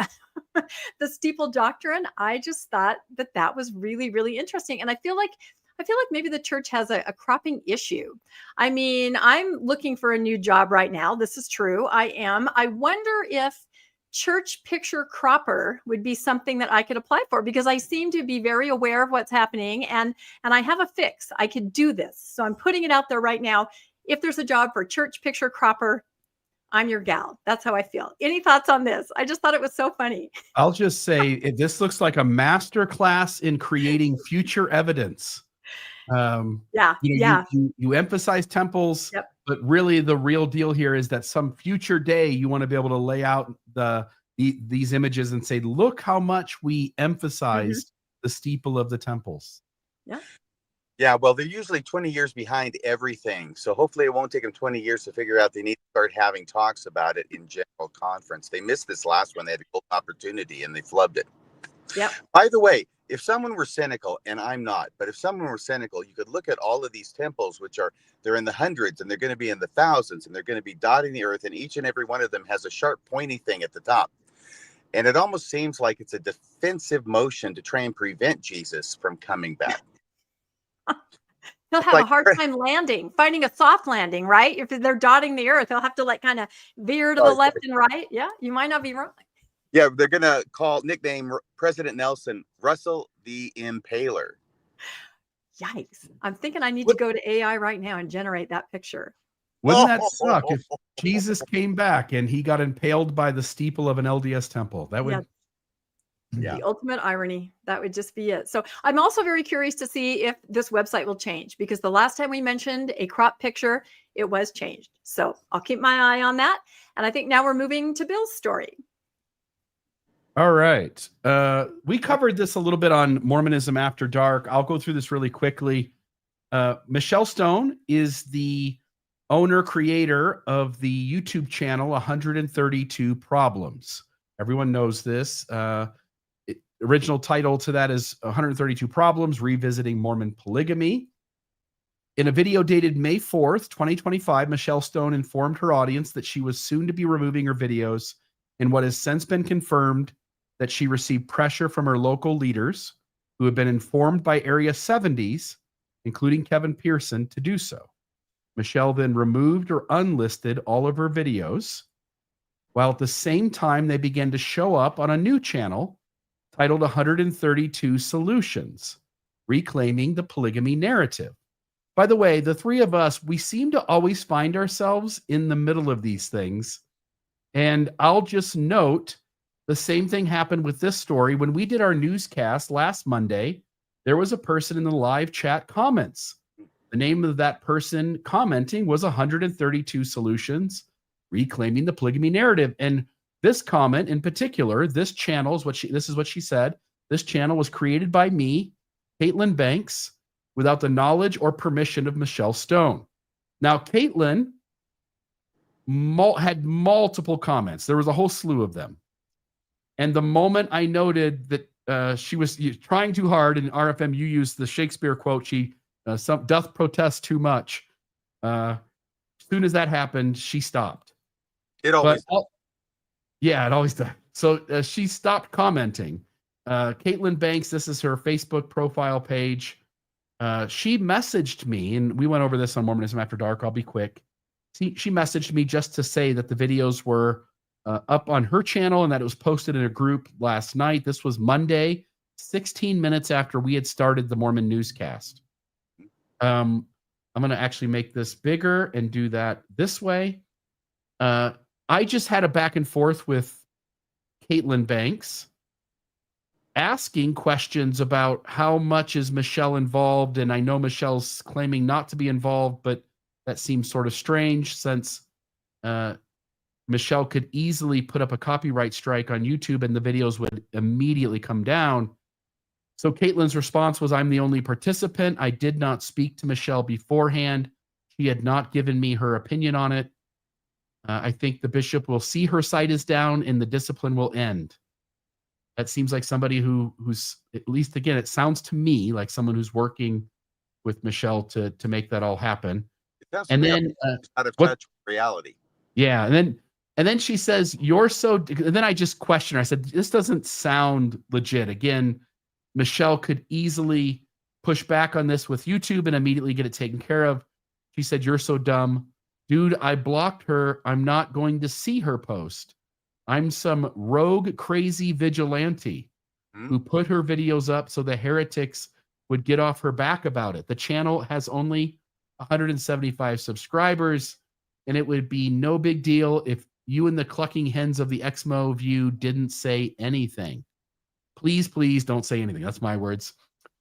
the steeple doctrine. I just thought that that was really, really interesting. And I feel like maybe the church has a cropping issue. I mean, I'm looking for a new job right now. This is true. I am. I wonder if church picture cropper would be something that I could apply for, because I seem to be very aware of what's happening, and I have a fix. I could do this. So I'm putting it out there right now. If there's a job for church picture cropper, I'm your gal. That's how I feel. Any thoughts on this? I just thought it was so funny. I'll just say this looks like a master class in creating future evidence. You emphasize temples, Yep. but really the real deal here is that some future day you want to be able to lay out these images and say, look how much we emphasized the steeple of the temples. Yeah, well, they're usually 20 years behind everything. So hopefully it won't take them 20 years to figure out they need to start having talks about it in general conference. They missed this last one. They had a golden opportunity and they flubbed it. Yep. By the way, if someone were cynical, and I'm not, but if someone were cynical, you could look at all of these temples, they're in the hundreds and they're going to be in the thousands and they're going to be dotting the earth, and each and every one of them has a sharp pointy thing at the top. And it almost seems like it's a defensive motion to try and prevent Jesus from coming back. He'll have a hard time finding a soft landing, right? If they're dotting the earth, he'll have to kind of veer to the left and right. Yeah, you might not be wrong. Yeah, they're going to nickname President Nelson Russell the Impaler. Yikes. I'm thinking I need to go to AI right now and generate that picture. Wouldn't that suck if Jesus came back and he got impaled by the steeple of an LDS temple? That would... Yeah. The ultimate irony. That would just be it. So I'm also very curious to see if this website will change, because the last time we mentioned a crop picture, it was changed. So I'll keep my eye on that. And I think now we're moving to Bill's story. All right. We covered this a little bit on Mormonism After Dark. I'll go through this really quickly. Michelle Stone is the owner, creator of the YouTube channel 132 Problems. Everyone knows this. Original title to that is 132 Problems, Revisiting Mormon Polygamy. In a video dated May 4th, 2025, Michelle Stone informed her audience that she was soon to be removing her videos, in what has since been confirmed that she received pressure from her local leaders, who have been informed by Area 70s, including Kevin Pearson, to do so. Michelle then removed or unlisted all of her videos, while at the same time they began to show up on a new channel titled 132 Solutions, Reclaiming the Polygamy Narrative. By the way, the three of us, we seem to always find ourselves in the middle of these things. And I'll just note, the same thing happened with this story. When we did our newscast last Monday, there was a person in the live chat comments. The name of that person commenting was 132 Solutions, Reclaiming the Polygamy Narrative. And this comment in particular, this channel is this is what she said. This channel was created by me, Caitlin Banks, without the knowledge or permission of Michelle Stone. Now, Caitlin had multiple comments. There was a whole slew of them. And the moment I noted that she was trying too hard, and RFM, you used the Shakespeare quote, she doth protest too much. As soon as that happened, she stopped. It always does. Yeah, it always does. So she stopped commenting. Caitlin Banks, this is her Facebook profile page. She messaged me, and we went over this on Mormonism After Dark. I'll be quick. She messaged me just to say that the videos were up on her channel and that it was posted in a group last night. This was Monday, 16 minutes after we had started the Mormon Newscast. I'm going to actually make this bigger and do that this way. I just had a back and forth with Caitlin Banks asking questions about how much is Michelle involved. And I know Michelle's claiming not to be involved, but that seems sort of strange since Michelle could easily put up a copyright strike on YouTube and the videos would immediately come down. So Caitlin's response was, I'm the only participant. I did not speak to Michelle beforehand. She had not given me her opinion on it. I think the bishop will see her side is down and the discipline will end. That seems like somebody who's, at least again, it sounds to me like someone who's working with Michelle to make that all happen. And then out of touch with reality. Yeah, and then And then she says, you're so, and then I just questioned her. I said, this doesn't sound legit. Again, Michelle could easily push back on this with YouTube and immediately get it taken care of. She said, you're so dumb. Dude, I blocked her. I'm not going to see her post. I'm some rogue, crazy vigilante who put her videos up so the heretics would get off her back about it. The channel has only 175 subscribers, and it would be no big deal if you and the clucking hens of the XMO view didn't say anything. Please, please don't say anything. That's my words.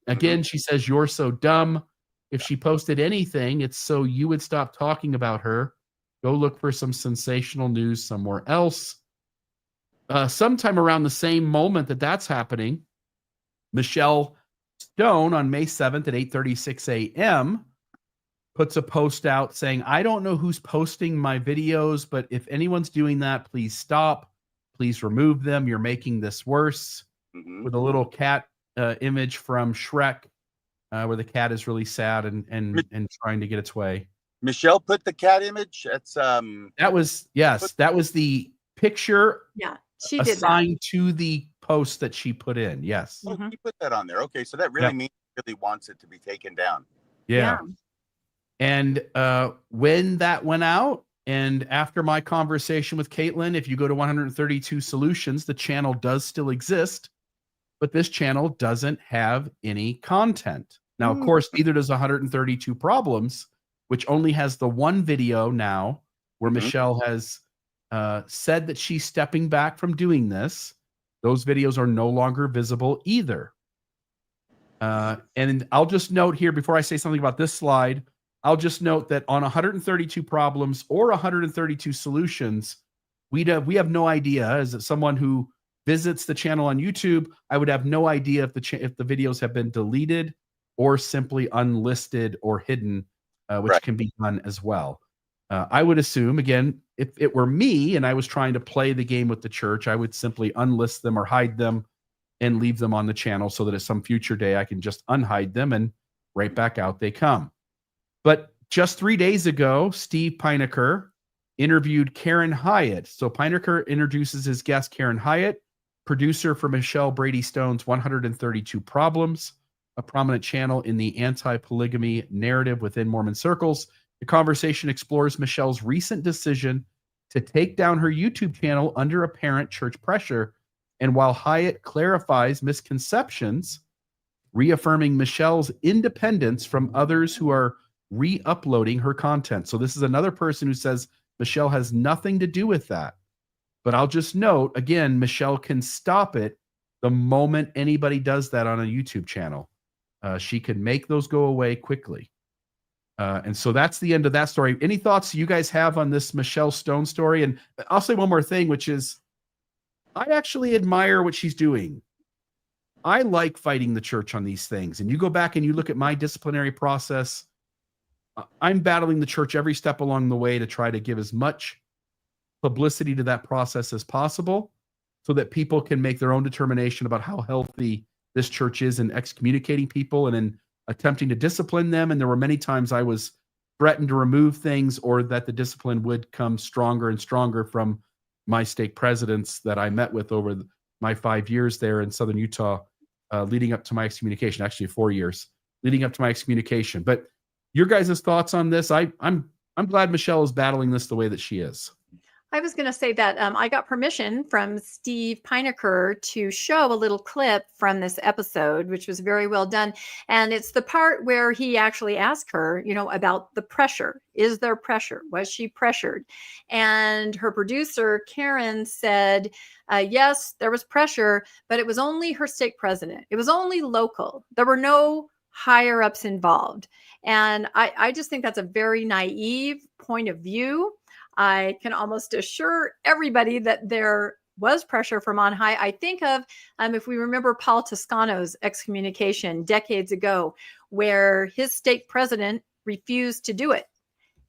Again, she says, you're so dumb. If she posted anything, it's so you would stop talking about her. Go look for some sensational news somewhere else. Sometime around the same moment that that's happening, Michelle Stone on May 7th at 8:36 a.m. puts a post out saying, I don't know who's posting my videos, but if anyone's doing that, please stop. Please remove them. You're making this worse. With a little cat image from Shrek, where the cat is really sad and trying to get its way. Michelle put the cat image. That's that was the picture. Yeah, she did assigned to the post that she put in. Yes. Oh, she put that on there. Okay, so that really means she really wants it to be taken down. Yeah. And when that went out, and after my conversation with Caitlin, if you go to 132 Solutions, the channel does still exist, but this channel doesn't have any content. Now, of course, neither does 132 Problems, which only has the one video now where Michelle has said that she's stepping back from doing this. Those videos are no longer visible either. And I'll just note here before I say something about this slide, I'll just note that on 132 Problems or 132 Solutions, we have no idea. As someone who visits the channel on YouTube, I would have no idea if the videos have been deleted or simply unlisted or hidden, which can be done as well. I would assume, again, if it were me and I was trying to play the game with the church, I would simply unlist them or hide them and leave them on the channel so that at some future day I can just unhide them and right back out they come. But just 3 days ago, Steve Pinecker interviewed Karen Hyatt. So Pinecker introduces his guest, Karen Hyatt, producer for Michelle Brady Stone's 132 Problems, a prominent channel in the anti-polygamy narrative within Mormon circles. The conversation explores Michelle's recent decision to take down her YouTube channel under apparent church pressure. And while Hyatt clarifies misconceptions, reaffirming Michelle's independence from others who are re-uploading her content. So this is another person who says Michelle has nothing to do with that. But I'll just note, again, Michelle can stop it the moment anybody does that on a YouTube channel. She can make those go away quickly. And so that's the end of that story. Any thoughts you guys have on this Michelle Stone story? And I'll say one more thing, which is I actually admire what she's doing. I like fighting the church on these things. And you go back and you look at my disciplinary process, I'm battling the church every step along the way to try to give as much publicity to that process as possible so that people can make their own determination about how healthy this church is in excommunicating people and in attempting to discipline them. And there were many times I was threatened to remove things or that the discipline would come stronger and stronger from my stake presidents that I met with over my 5 years there in Southern Utah, leading up to my excommunication, actually 4 years leading up to my excommunication. But your guys' thoughts on this? I'm glad Michelle is battling this the way that she is. I was going to say that I got permission from Steve Pinecker to show a little clip from this episode, which was very well done. And it's the part where he actually asked her, about the pressure. Is there pressure? Was she pressured? And her producer, Karen, said, yes, there was pressure, but it was only her stake president. It was only local. There were no higher ups involved. And I just think that's a very naive point of view. I can almost assure everybody that there was pressure from on high. I think of, if we remember Paul Toscano's excommunication decades ago, where his stake president refused to do it.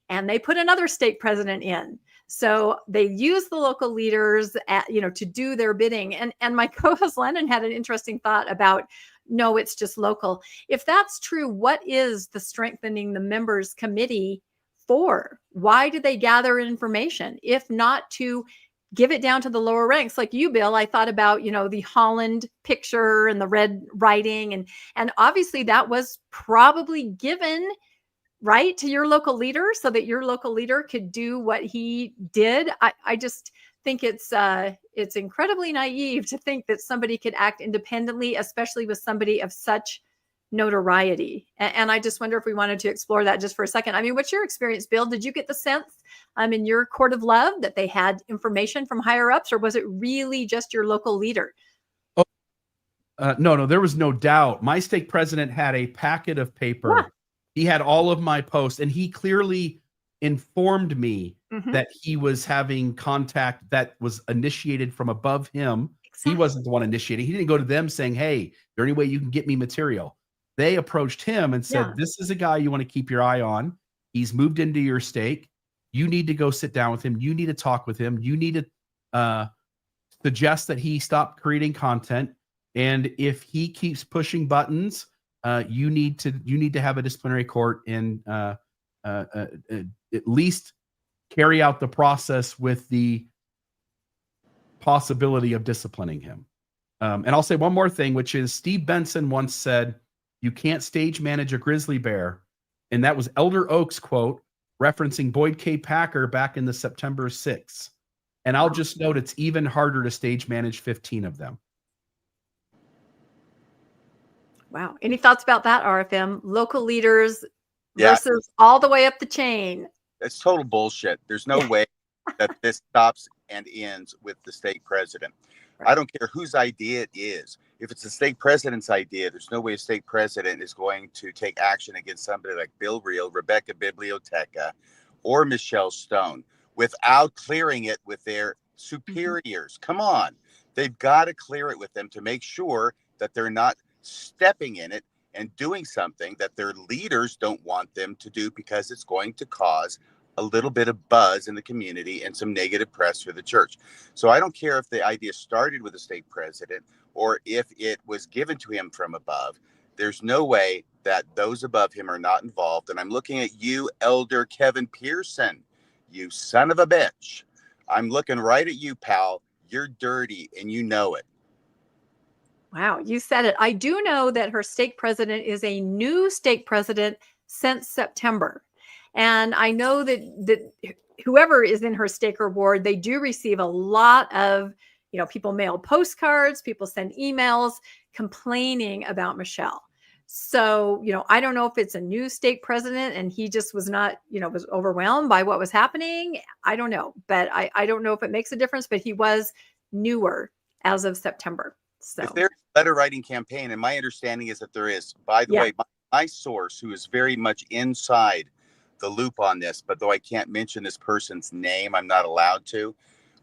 And they put another stake president in. So they used the local leaders to do their bidding. And my co-host Lennon had an interesting thought about, no, it's just local. If that's true, what is the strengthening the members committee for? Why did they gather information if not to give it down to the lower ranks? Like you, Bill, I thought about, the Holland picture and the red writing, and obviously that was probably given right to your local leader so that your local leader could do what he did. I just think it's incredibly naive to think that somebody could act independently, especially with somebody of such notoriety. And I just wonder if we wanted to explore that just for a second. I mean, what's your experience, Bill? Did you get the sense in your court of love that they had information from higher ups, or was it really just your local leader? No, there was no doubt. My stake president had a packet of paper. Yeah. He had all of my posts, and he clearly informed me that he was having contact that was initiated from above him. Exactly. He wasn't the one initiating. He didn't go to them saying, hey, is there any way you can get me material? They approached him and said, this is a guy you want to keep your eye on. He's moved into your stake. You need to go sit down with him. You need to talk with him. You need to suggest that he stop creating content. And if he keeps pushing buttons, you need to have a disciplinary court and at least carry out the process with the possibility of disciplining him. And I'll say one more thing, which is Steve Benson once said, you can't stage manage a grizzly bear. And that was Elder Oaks quote, referencing Boyd K. Packer back in the September 6th. And I'll just note it's even harder to stage manage 15 of them. Wow. Any thoughts about that, RFM? Local leaders versus all the way up the chain. It's total bullshit. There's no way that this stops and ends with the stake president. Right. I don't care whose idea it is. If it's the stake president's idea, there's no way a stake president is going to take action against somebody like Bill Reel, Rebecca Biblioteca, or Michelle Stone without clearing it with their superiors. Come on. They've got to clear it with them to make sure that they're not stepping in it and doing something that their leaders don't want them to do, because it's going to cause a little bit of buzz in the community and some negative press for the church. So I don't care if the idea started with the stake president or if it was given to him from above. There's no way that those above him are not involved. And I'm looking at you, Elder Kevin Pearson, you son of a bitch. I'm looking right at you, pal. You're dirty and you know it. Wow, you said it. I do know that her stake president is a new stake president since September. And I know that whoever is in her staker ward, they do receive a lot of, people mail postcards, people send emails complaining about Michelle. So, I don't know if it's a new stake president and he just was not, was overwhelmed by what was happening. I don't know, but I don't know if it makes a difference, but he was newer as of September. So if there's a letter writing campaign, and my understanding is that there is, by the way, my source, who is very much inside the loop on this, but though I can't mention this person's name, I'm not allowed to,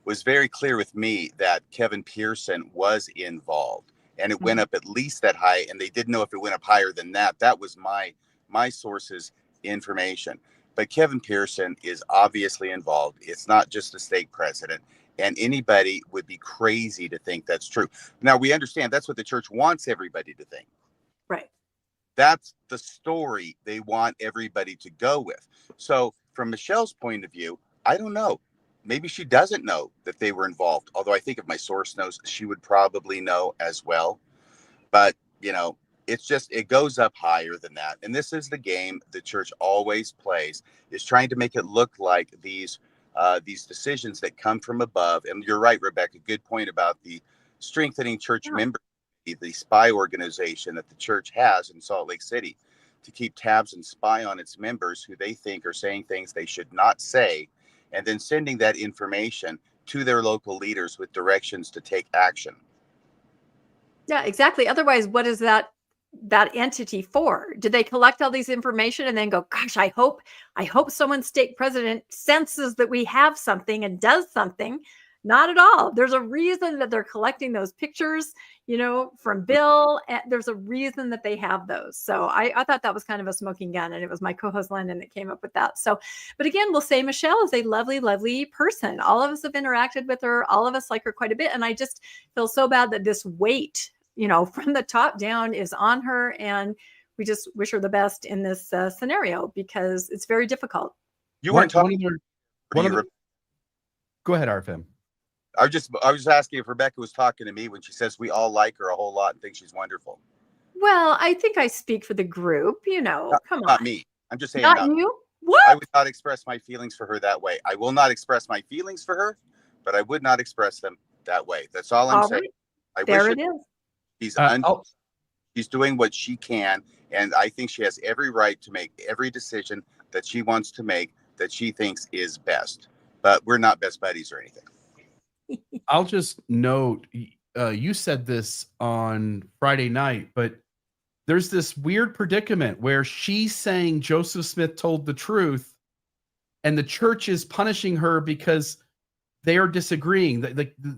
was very clear with me that Kevin Pearson was involved, and it went up at least that high, and they didn't know if it went up higher than that. That was my source's information. But Kevin Pearson is obviously involved. It's not just the stake president. And anybody would be crazy to think that's true. Now, we understand that's what the church wants everybody to think. Right. That's the story they want everybody to go with. So from Michelle's point of view, I don't know. Maybe she doesn't know that they were involved. Although I think if my source knows, she would probably know as well. But, it goes up higher than that. And this is the game the church always plays, is trying to make it look like these decisions that come from above. And you're right, Rebecca, good point about the strengthening church member, the spy organization that the church has in Salt Lake City to keep tabs and spy on its members who they think are saying things they should not say, and then sending that information to their local leaders with directions to take action. Yeah, exactly. Otherwise, what is that entity for? Did they collect all these information and then go, gosh, I hope someone's stake president senses that we have something and does something? Not at all. There's a reason that they're collecting those pictures, from Bill. There's a reason that they have those. So I thought that was kind of a smoking gun, and it was my co-host Landon that came up with that. So, but again, we'll say Michelle is a lovely, lovely person. All of us have interacted with her. All of us like her quite a bit. And I just feel so bad that this weight, from the top down is on her. And we just wish her the best in this scenario, because it's very difficult. You weren't One talking. Go ahead, RFM. I was just asking if Rebecca was talking to me when she says we all like her a whole lot and think she's wonderful. Well, I think I speak for the group, come Not on. me. I'm just saying. Not you? What? I would not express my feelings for her that way. I will not express my feelings for her, but I would not express them that way. That's all I'm saying. Right. I There wish it is. she's doing what she can, and I think she has every right to make every decision that she wants to make that she thinks is best. But we're not best buddies or anything. I'll just note, you said this on Friday night, but there's this weird predicament where she's saying Joseph Smith told the truth, and the church is punishing her because they are disagreeing.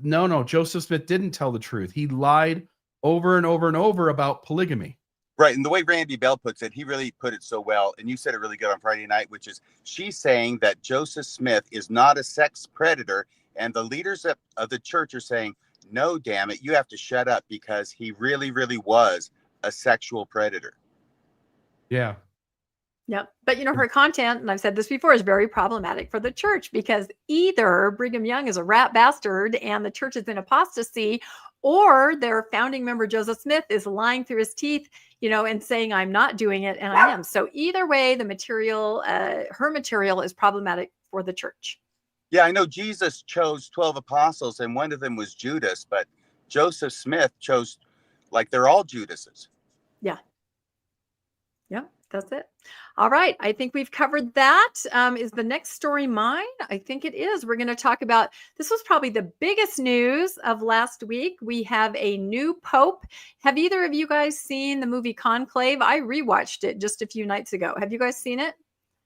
No, Joseph Smith didn't tell the truth. He lied over and over and over about polygamy. Right. And the way Randy Bell puts it, he really put it so well. And you said it really good on Friday night, which is she's saying that Joseph Smith is not a sex predator. And the leaders of the church are saying, no, damn it, you have to shut up because he really, really was a sexual predator. Yeah. Yep. But her content, and I've said this before, is very problematic for the church because either Brigham Young is a rat bastard and the church is in apostasy, or their founding member, Joseph Smith, is lying through his teeth, and saying, I'm not doing it, and I am. So either way, the material, her material is problematic for the church. Yeah, I know Jesus chose 12 apostles, and one of them was Judas, but Joseph Smith chose, they're all Judases. Yeah. Yeah, that's it. All right. I think we've covered that. Is the next story mine? I think it is. We're going to talk about, this was probably the biggest news of last week. We have a new pope. Have either of you guys seen the movie Conclave? I rewatched it just a few nights ago. Have you guys seen it?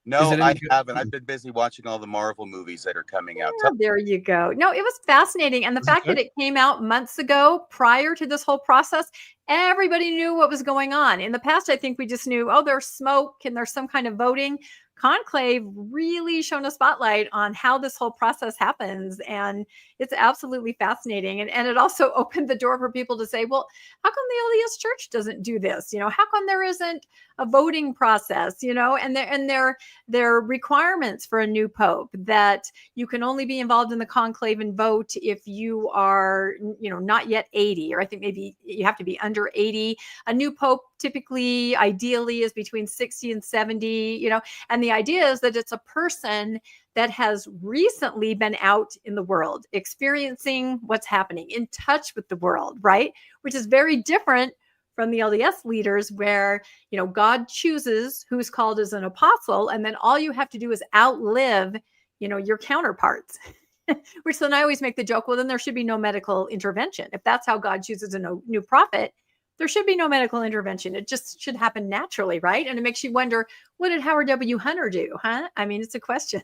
No, I haven't. I've been busy watching all the Marvel movies that are coming out. Oh, there you go. No, it was fascinating. And the fact that it came out months ago prior to this whole process, everybody knew what was going on. In the past, I think we just knew, there's smoke and there's some kind of voting. Conclave really shone a spotlight on how this whole process happens. And it's absolutely fascinating. And it also opened the door for people to say, well, how come the LDS Church doesn't do this? How come there isn't a voting process, and their requirements for a new pope that you can only be involved in the conclave and vote if you are, not yet 80, or I think maybe you have to be under 80. A new pope typically, ideally, is between 60 and 70, and the idea is that it's a person that has recently been out in the world, experiencing what's happening, in touch with the world, right? Which is very different from the LDS leaders where, God chooses who's called as an apostle, and then all you have to do is outlive, your counterparts. Which then I always make the joke, well, then there should be no medical intervention. If that's how God chooses a new prophet, there should be no medical intervention. It just should happen naturally, right? And it makes you wonder, what did Howard W. Hunter do, huh? I mean, it's a question.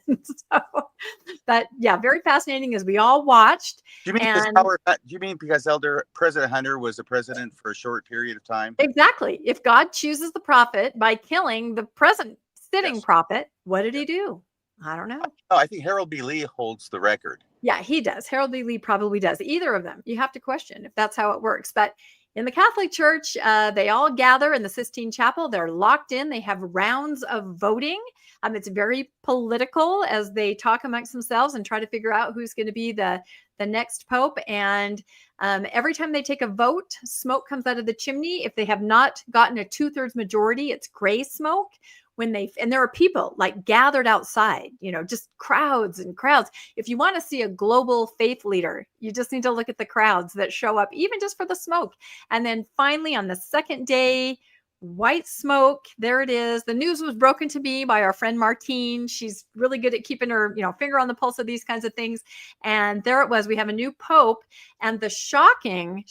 But yeah, very fascinating as we all watched. Do you mean because President Hunter was a president for a short period of time? Exactly. If God chooses the prophet by killing the present sitting prophet, what did he do? I don't know. Oh, I think Harold B. Lee holds the record. Yeah, he does. Harold B. Lee probably does. Either of them. You have to question if that's how it works. But in the Catholic Church, they all gather in the Sistine Chapel. They're locked in. They have rounds of voting. It's very political as they talk amongst themselves and try to figure out who's going to be the next pope. And every time they take a vote, smoke comes out of the chimney. If they have not gotten a 2/3 majority, it's gray smoke. And there are people gathered outside, just crowds and crowds. If you want to see a global faith leader, you just need to look at the crowds that show up, even just for the smoke. And then finally on the second day, white smoke, there it is. The news was broken to me by our friend Martine. She's really good at keeping her, finger on the pulse of these kinds of things. And there it was. We have a new pope. And the shocking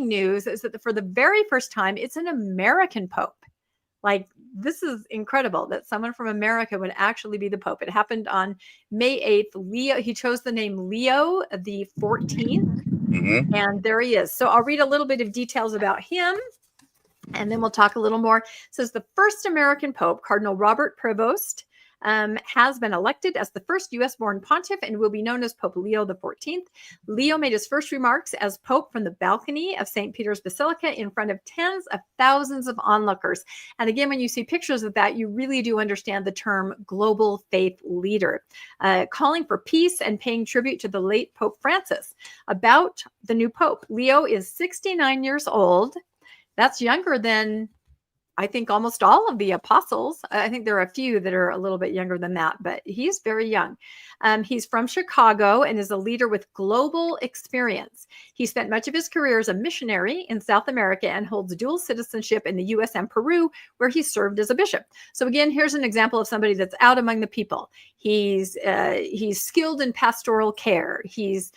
news is that for the very first time, it's an American pope. This is incredible that someone from America would actually be the Pope. It happened on May 8th. He chose the name Leo the 14th. Mm-hmm. And there he is. So I'll read a little bit of details about him, and then we'll talk a little more. It says the first American Pope, Cardinal Robert Prevost, has been elected as the first U.S.-born pontiff and will be known as Pope Leo XIV. Leo made his first remarks as Pope from the balcony of St. Peter's Basilica in front of tens of thousands of onlookers. And again, when you see pictures of that, you really do understand the term global faith leader, calling for peace and paying tribute to the late Pope Francis. About the new Pope, Leo is 69 years old. That's younger than, I think, almost all of the apostles. I think there are a few that are a little bit younger than that, but he's very young. He's from Chicago and is a leader with global experience. He spent much of his career as a missionary in South America and holds dual citizenship in the U.S. and Peru, where he served as a bishop. So again, here's an example of somebody that's out among the people. He's skilled in pastoral care. He's,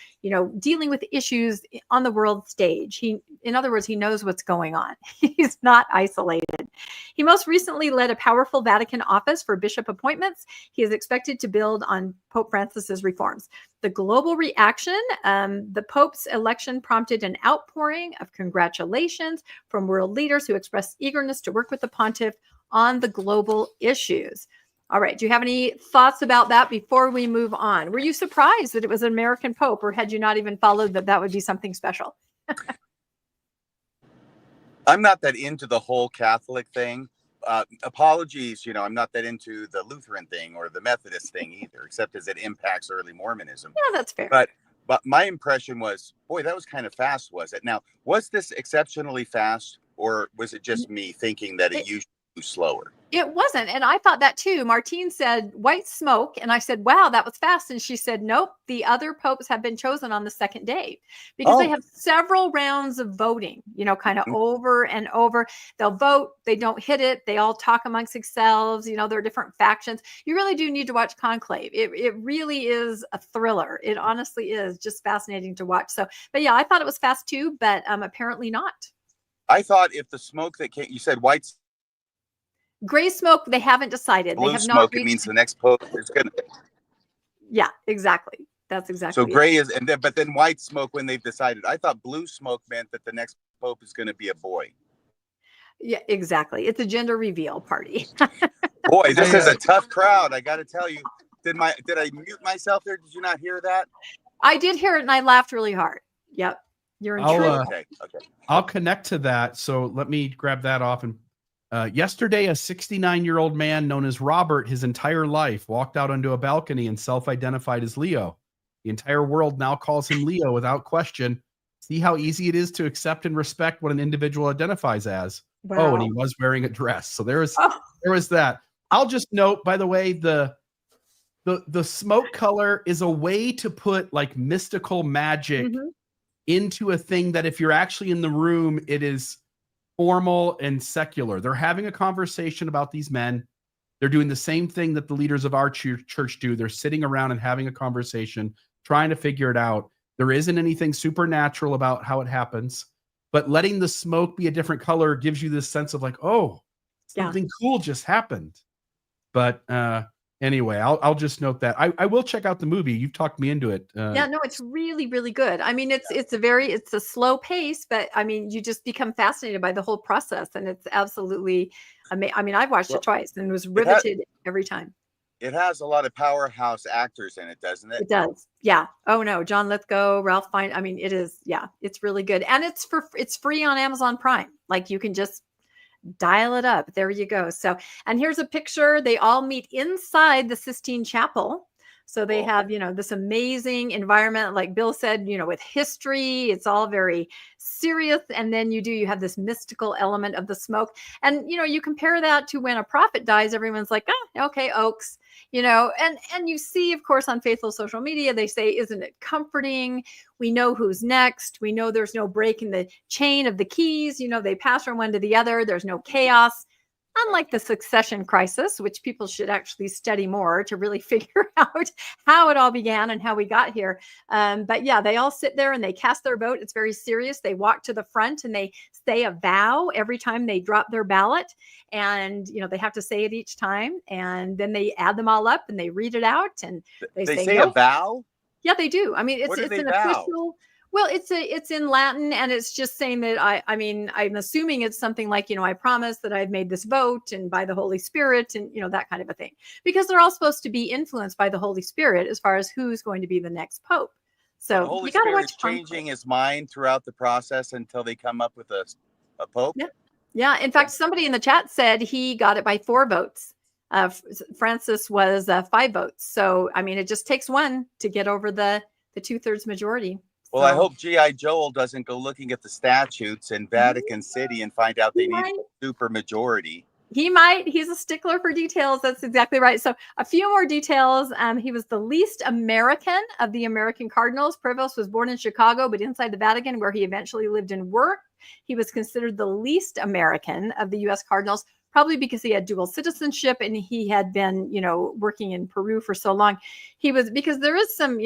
dealing with issues on the world stage. In other words, he knows what's going on. He's not isolated. He most recently led a powerful Vatican office for bishop appointments. He is expected to build on Pope Francis's reforms. The global reaction, the Pope's election prompted an outpouring of congratulations from world leaders who expressed eagerness to work with the pontiff on the global issues. All right. Do you have any thoughts about that before we move on? Were you surprised that it was an American Pope, or had you not even followed that would be something special? I'm not that into the whole Catholic thing. Apologies, I'm not that into the Lutheran thing or the Methodist thing either, except as it impacts early Mormonism. Yeah, that's fair. But my impression was, boy, that was kind of fast, was it? Now, was this exceptionally fast, or was it just me thinking that it usually moves slower? It wasn't. And I thought that too. Martine said white smoke. And I said, wow, that was fast. And she said, nope, the other popes have been chosen on the second day because they have several rounds of voting, kind of over and over. They'll vote. They don't hit it. They all talk amongst themselves. There are different factions. You really do need to watch Conclave. It really is a thriller. It honestly is just fascinating to watch. So, but yeah, I thought it was fast too, but apparently not. I thought if the smoke that came, you said white, gray smoke, they haven't decided. Blue they have smoke, not it means the next pope is going to. Yeah, exactly. That's exactly. So gray is, but then white smoke when they've decided. I thought blue smoke meant that the next pope is going to be a boy. Yeah, exactly. It's a gender reveal party. Boy, this is a tough crowd. I got to tell you. Did I mute myself there? Did you not hear that? I did hear it, and I laughed really hard. Yep, you're in trouble. Okay. I'll connect to that. So let me grab that off. And yesterday, a 69-year-old man known as Robert, his entire life, walked out onto a balcony and self-identified as Leo. The entire world now calls him Leo without question. See how easy it is to accept and respect what an individual identifies as. Wow. Oh, and he was wearing a dress. So there was that. I'll just note, by the way, the smoke color is a way to put like mystical magic into a thing that if you're actually in the room, it is formal and secular. They're having a conversation about these men. They're doing the same thing that the leaders of our church do. They're sitting around and having a conversation, trying to figure it out. There isn't anything supernatural about how it happens, but letting the smoke be a different color gives you this sense of like, oh, something cool just happened. But anyway, I'll just note that I will check out the movie. You've talked me into it. Yeah, no, it's really, really good. I mean, it's a slow pace, but I mean, you just become fascinated by the whole process, and it's absolutely amazing. I mean, I've watched it twice and was riveted every time. It has a lot of powerhouse actors in it, doesn't it? It does. Yeah. Oh no, John Lithgow, Ralph Fiennes. I mean, it is. Yeah, it's really good, and it's free on Amazon Prime. Like you can just dial it up. There you go. So, and here's a picture. They all meet inside the Sistine Chapel. So they have, this amazing environment, like Bill said, with history, it's all very serious. And then you have this mystical element of the smoke. And, you compare that to when a prophet dies, everyone's like, oh, okay, Oaks, and you see, of course, on Faithful social media, they say, isn't it comforting? We know who's next. We know there's no break in the chain of the keys. They pass from one to the other. There's no chaos. Unlike the succession crisis, which people should actually study more to really figure out how it all began and how we got here. But yeah, they all sit there and they cast their vote. It's very serious. They walk to the front and they say a vow every time they drop their ballot. And, they have to say it each time. And then they add them all up and they read it out. And they say a vow? Yeah, they do. I mean, it's an official. Well, it's in Latin, and it's just saying that I mean, I'm assuming it's something like, I promise that I've made this vote and by the Holy Spirit and, that kind of a thing, because they're all supposed to be influenced by the Holy Spirit as far as who's going to be the next Pope. So the Holy you got to Spirit is watch changing his mind throughout the process until they come up with a Pope. Yeah. Yeah. In fact, somebody in the chat said he got it by 4 votes. Francis was 5 votes. So, I mean, it just takes one to get over the 2/3 majority. Well, I hope G.I. Joel doesn't go looking at the statutes in Vatican City and find out they need a super majority. He might. He's a stickler for details. That's exactly right. So a few more details. He was the least American of the American cardinals. Prevost was born in Chicago, but inside the Vatican, where he eventually lived and worked. He was considered the least American of the U.S. cardinals, probably because he had dual citizenship and he had been, working in Peru for so long. He was, because there is some,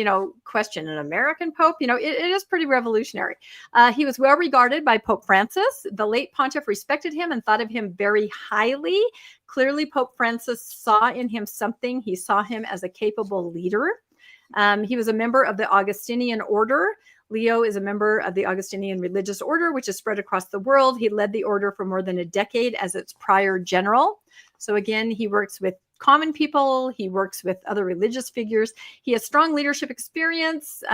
question, an American Pope, it is pretty revolutionary. He was well regarded by Pope Francis. The late pontiff respected him and thought of him very highly. Clearly, Pope Francis saw in him something. He saw him as a capable leader. He was a member of the Augustinian order. Leo is a member of the Augustinian religious order, which is spread across the world. He led the order for more than a decade as its prior general. So again, he works with common people. He works with other religious figures. He has strong leadership experience.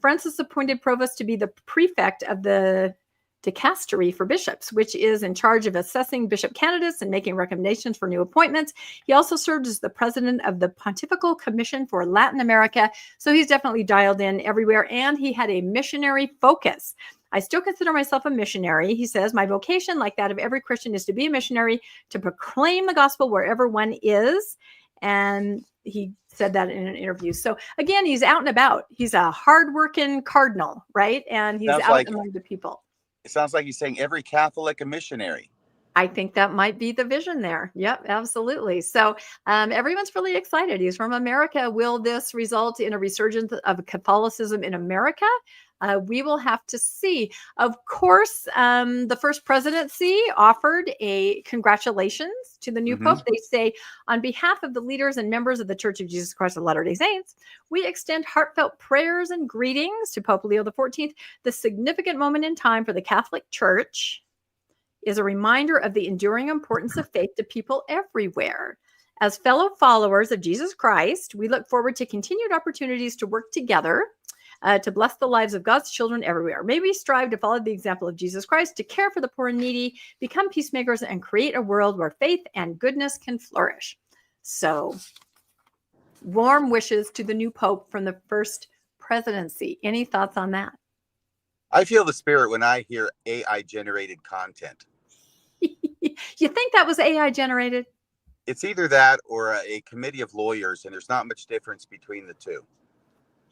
Francis appointed Provost to be the prefect of the dicastery for bishops, which is in charge of assessing bishop candidates and making recommendations for new appointments. He also served as the president of the Pontifical Commission for Latin America. So he's definitely dialed in everywhere, and he had a missionary focus. I still consider myself a missionary. He says, my vocation, like that of every Christian, is to be a missionary, to proclaim the gospel wherever one is. And he said that in an interview. So again, he's out and about. He's a hardworking cardinal, right? And he's out among the people. It sounds like he's saying every Catholic a missionary. I think that might be the vision there. Yep, absolutely. So everyone's really excited. He's from America. Will this result in a resurgence of Catholicism in America? We will have to see. Of course, the first presidency offered a congratulations to the new Pope. They say, on behalf of the leaders and members of the Church of Jesus Christ of Latter-day Saints, we extend heartfelt prayers and greetings to Pope Leo XIV. The significant moment in time for the Catholic Church is a reminder of the enduring importance of faith to people everywhere. As fellow followers of Jesus Christ, we look forward to continued opportunities to work together to bless the lives of God's children everywhere. May we strive to follow the example of Jesus Christ, to care for the poor and needy, become peacemakers, and create a world where faith and goodness can flourish. So, warm wishes to the new Pope from the first presidency. Any thoughts on that? I feel the spirit when I hear AI-generated content. You think that was AI generated? It's either that or a committee of lawyers, and there's not much difference between the two.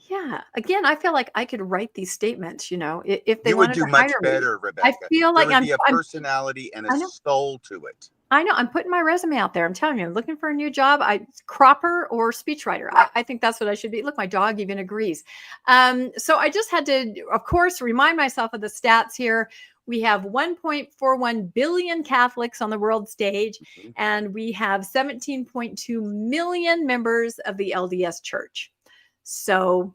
Yeah. Again, I feel like I could write these statements, if they you wanted would do to much hire better, me. Rebecca. I feel like there would be a personality and a soul to it. I know. I'm putting my resume out there. I'm telling you, I'm looking for a new job. Cropper or speechwriter. I think that's what I should be. Look, my dog even agrees. So I just had to, of course, remind myself of the stats here. We have 1.41 billion Catholics on the world stage, and we have 17.2 million members of the LDS Church. So,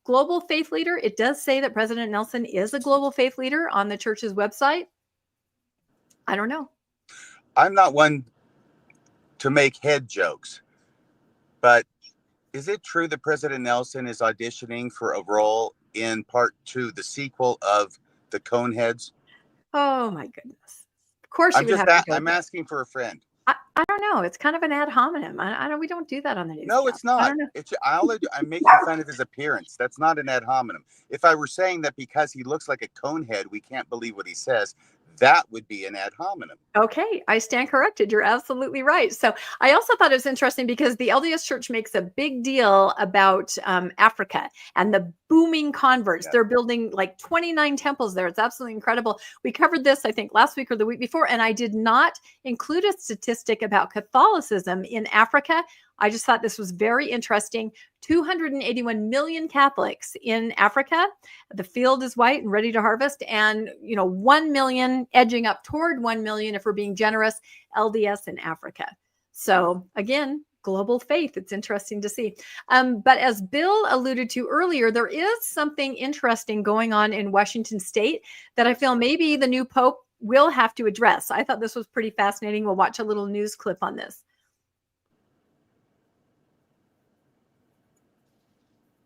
global faith leader. It does say that President Nelson is a global faith leader on the church's website. I don't know. I'm not one to make head jokes, but is it true that President Nelson is auditioning for a role in part 2, the sequel of the Coneheads? Oh my goodness! Of course, I'm asking for a friend. I don't know. It's kind of an ad hominem. I don't. We don't do that on the news. No, it's not. I'm making fun of his appearance. That's not an ad hominem. If I were saying that because he looks like a conehead, we can't believe what he says, that would be an ad hominem. Okay, I stand corrected. You're absolutely right. So I also thought it was interesting because the LDS Church makes a big deal about Africa and the booming converts. Yeah. They're building like 29 temples there. It's absolutely incredible. We covered this, I think, last week or the week before, and I did not include a statistic about Catholicism in Africa. I just thought this was very interesting. 281 million Catholics in Africa. The field is white and ready to harvest. And, 1 million, edging up toward 1 million, if we're being generous, LDS in Africa. So again, global faith. It's interesting to see. But as Bill alluded to earlier, there is something interesting going on in Washington State that I feel maybe the new Pope will have to address. I thought this was pretty fascinating. We'll watch a little news clip on this.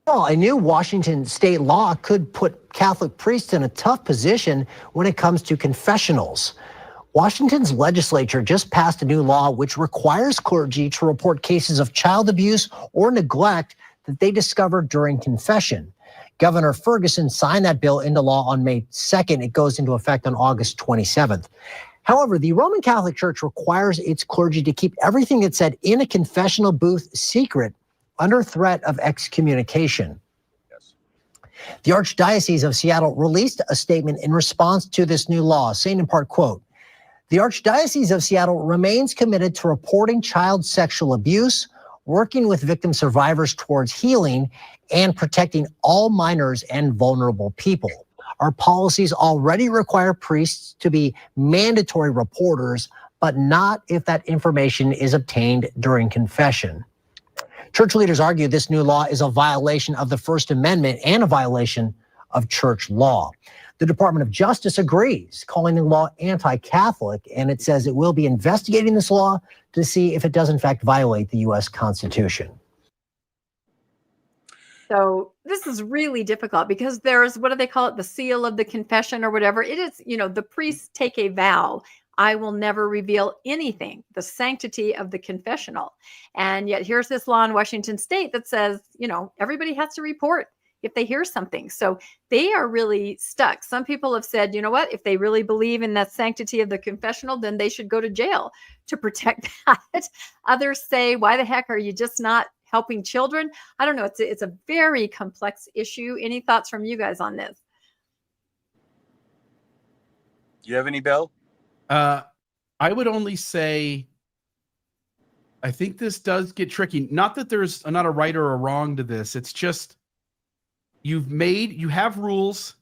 Well, a new Washington state law could put Catholic priests in a tough position when it comes to confessionals. Washington's legislature just passed a new law which requires clergy to report cases of child abuse or neglect that they discovered during confession. Governor Ferguson signed that bill into law on May 2nd. It goes into effect on August 27th. However, the Roman Catholic Church requires its clergy to keep everything that's said in a confessional booth secret under threat of excommunication. Yes. The Archdiocese of Seattle released a statement in response to this new law, saying in part, quote, "The Archdiocese of Seattle remains committed to reporting child sexual abuse, working with victim survivors towards healing, and protecting all minors and vulnerable people. Our policies already require priests to be mandatory reporters, but not if that information is obtained during confession." Church leaders argue this new law is a violation of the First Amendment and a violation of church law. The Department of Justice agrees, calling the law anti-Catholic, and it says it will be investigating this law to see if it does in fact violate the U.S. Constitution. So this is really difficult because there's, what do they call it? The seal of the confession or whatever. It is, the priests take a vow. I will never reveal anything, the sanctity of the confessional. And yet here's this law in Washington State that says, everybody has to report if they hear something. So they are really stuck. Some people have said, you know what, if they really believe in that sanctity of the confessional, then they should go to jail to protect that. Others say, why the heck are you just not helping children? I don't know. It's a very complex issue. Any thoughts from you guys on this? You have any, Bill? I would only say, I think this does get tricky. Not that there's not a right or a wrong to this. It's just, you have rules.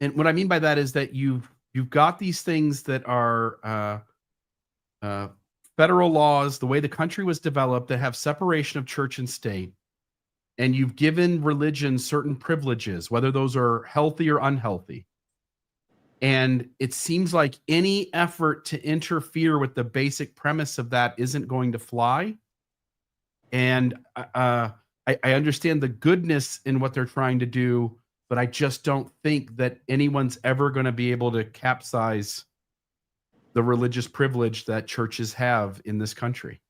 And what I mean by that is that you've got these things that are federal laws, the way the country was developed, that have separation of church and state. And you've given religion certain privileges, whether those are healthy or unhealthy. And it seems like any effort to interfere with the basic premise of that isn't going to fly. And I understand the goodness in what they're trying to do, but I just don't think that anyone's ever going to be able to capsize the religious privilege that churches have in this country.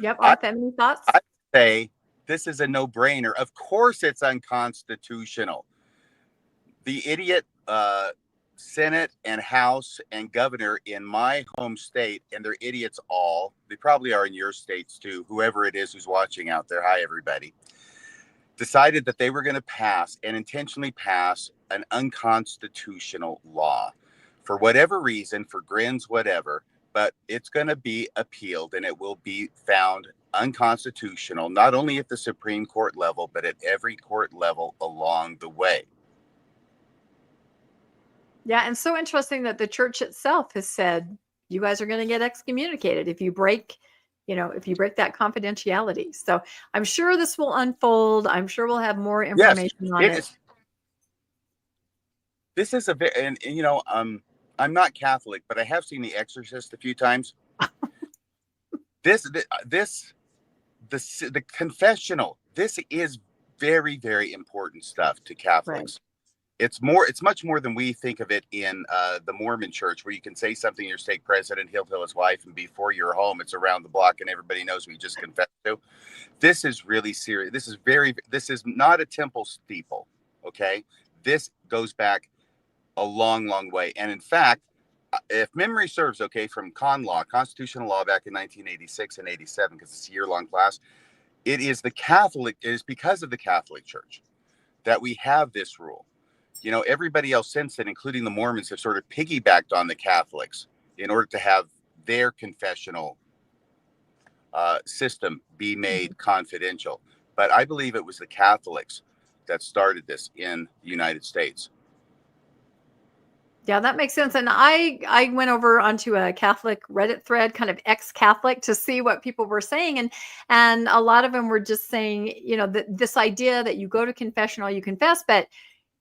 Yep. Arthur, any thoughts? I say this is a no-brainer. Of course it's unconstitutional. The idiot Senate and House and governor in my home state, and they're idiots all. They probably are in your states too, whoever it is who's watching out there. Hi, everybody. Decided that they were going to pass and intentionally pass an unconstitutional law for whatever reason, for grins, whatever, but it's going to be appealed and it will be found unconstitutional, not only at the Supreme Court level, but at every court level along the way. Yeah, and so interesting that the church itself has said, you guys are going to get excommunicated if you break that confidentiality. So I'm sure this will unfold. I'm sure we'll have more information on it. This is I'm not Catholic, but I have seen The Exorcist a few times. The confessional, this is very, very important stuff to Catholics. Right. It's much more than we think of it in the Mormon Church, where you can say something to your stake president, he'll tell his wife, and before you're home, it's around the block and everybody knows who you just confessed to. This is really serious. This is not a temple steeple. Okay. This goes back a long, long way. And in fact, if memory serves, from constitutional law back in 1986 and 87, because it's a year-long class, it is because of the Catholic Church that we have this rule. Everybody else since then, including the Mormons, have sort of piggybacked on the Catholics in order to have their confessional system be made confidential. But I believe it was the Catholics that started this in the United States. Yeah, that makes sense. And I went over onto a Catholic Reddit thread, kind of ex-Catholic, to see what people were saying, and a lot of them were just saying, you know, that this idea that you go to confessional, you confess, but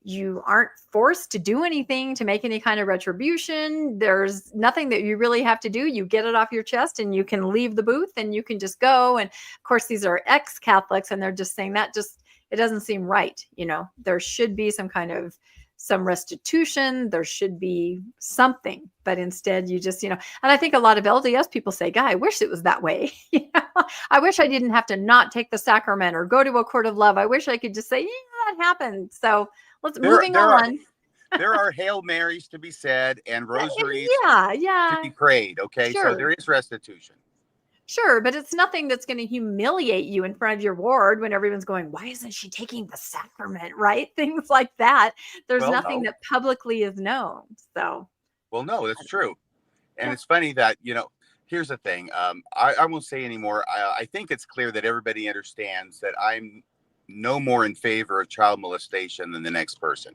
you aren't forced to do anything to make any kind of retribution. There's nothing that you really have to do. You get it off your chest and you can leave the booth and you can just go. And of course, these are ex-Catholics, and they're just saying that it doesn't seem right. You know, there should be some restitution, there should be something, but instead you just, you know, and I think a lot of LDS people say, God, I wish it was that way. You know, I wish I didn't have to not take the sacrament or go to a court of love. I wish I could just say, yeah, that happened. So moving on. There are Hail Marys to be said and rosaries yeah, to be prayed. Okay. Sure. So there is restitution. Sure, but it's nothing that's going to humiliate you in front of your ward when everyone's going, why isn't she taking the sacrament, right? Things like that. There's nothing that publicly is known. So. Well, no, that's true. And it's funny that, you know, here's the thing. I won't say anymore. I think it's clear that everybody understands that I'm no more in favor of child molestation than the next person.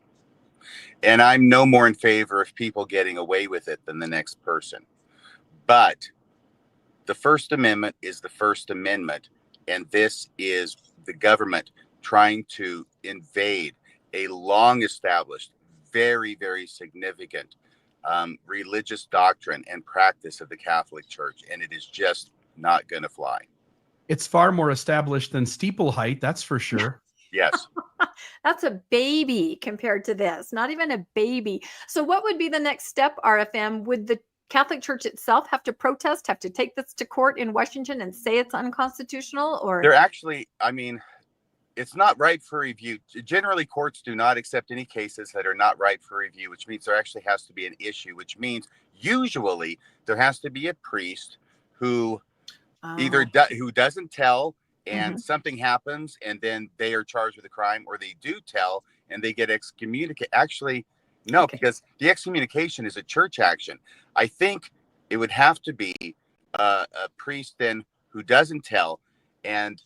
And I'm no more in favor of people getting away with it than the next person. But the First Amendment is the First Amendment, and this is the government trying to invade a long-established, very, very significant religious doctrine and practice of the Catholic Church, and it is just not going to fly. It's far more established than steeple height, that's for sure. Yes. That's a baby compared to this, not even a baby. So what would be the next step, RFM? Would the Catholic Church itself have to protest, have to take this to court in Washington and say it's unconstitutional? Or they're actually, I mean, it's not ripe for review. Generally, courts do not accept any cases that are not ripe for review, which means there actually has to be an issue, which means usually there has to be a priest who who doesn't tell and something happens and then they are charged with a crime, or they do tell and they get excommunicated. Actually, no, because the excommunication is a church action. I think it would have to be a priest then who doesn't tell, and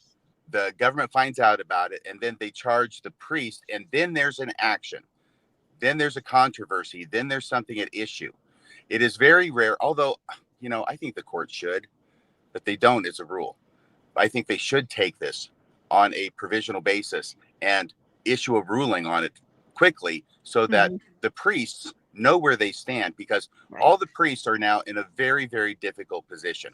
the government finds out about it, and then they charge the priest, and then there's an action. Then there's a controversy. Then there's something at issue. It is very rare, although, you know, I think the court should, but they don't as a rule. I think they should take this on a provisional basis and issue a ruling on it quickly so that the priests know where they stand, because all the priests are now in a very, very difficult position.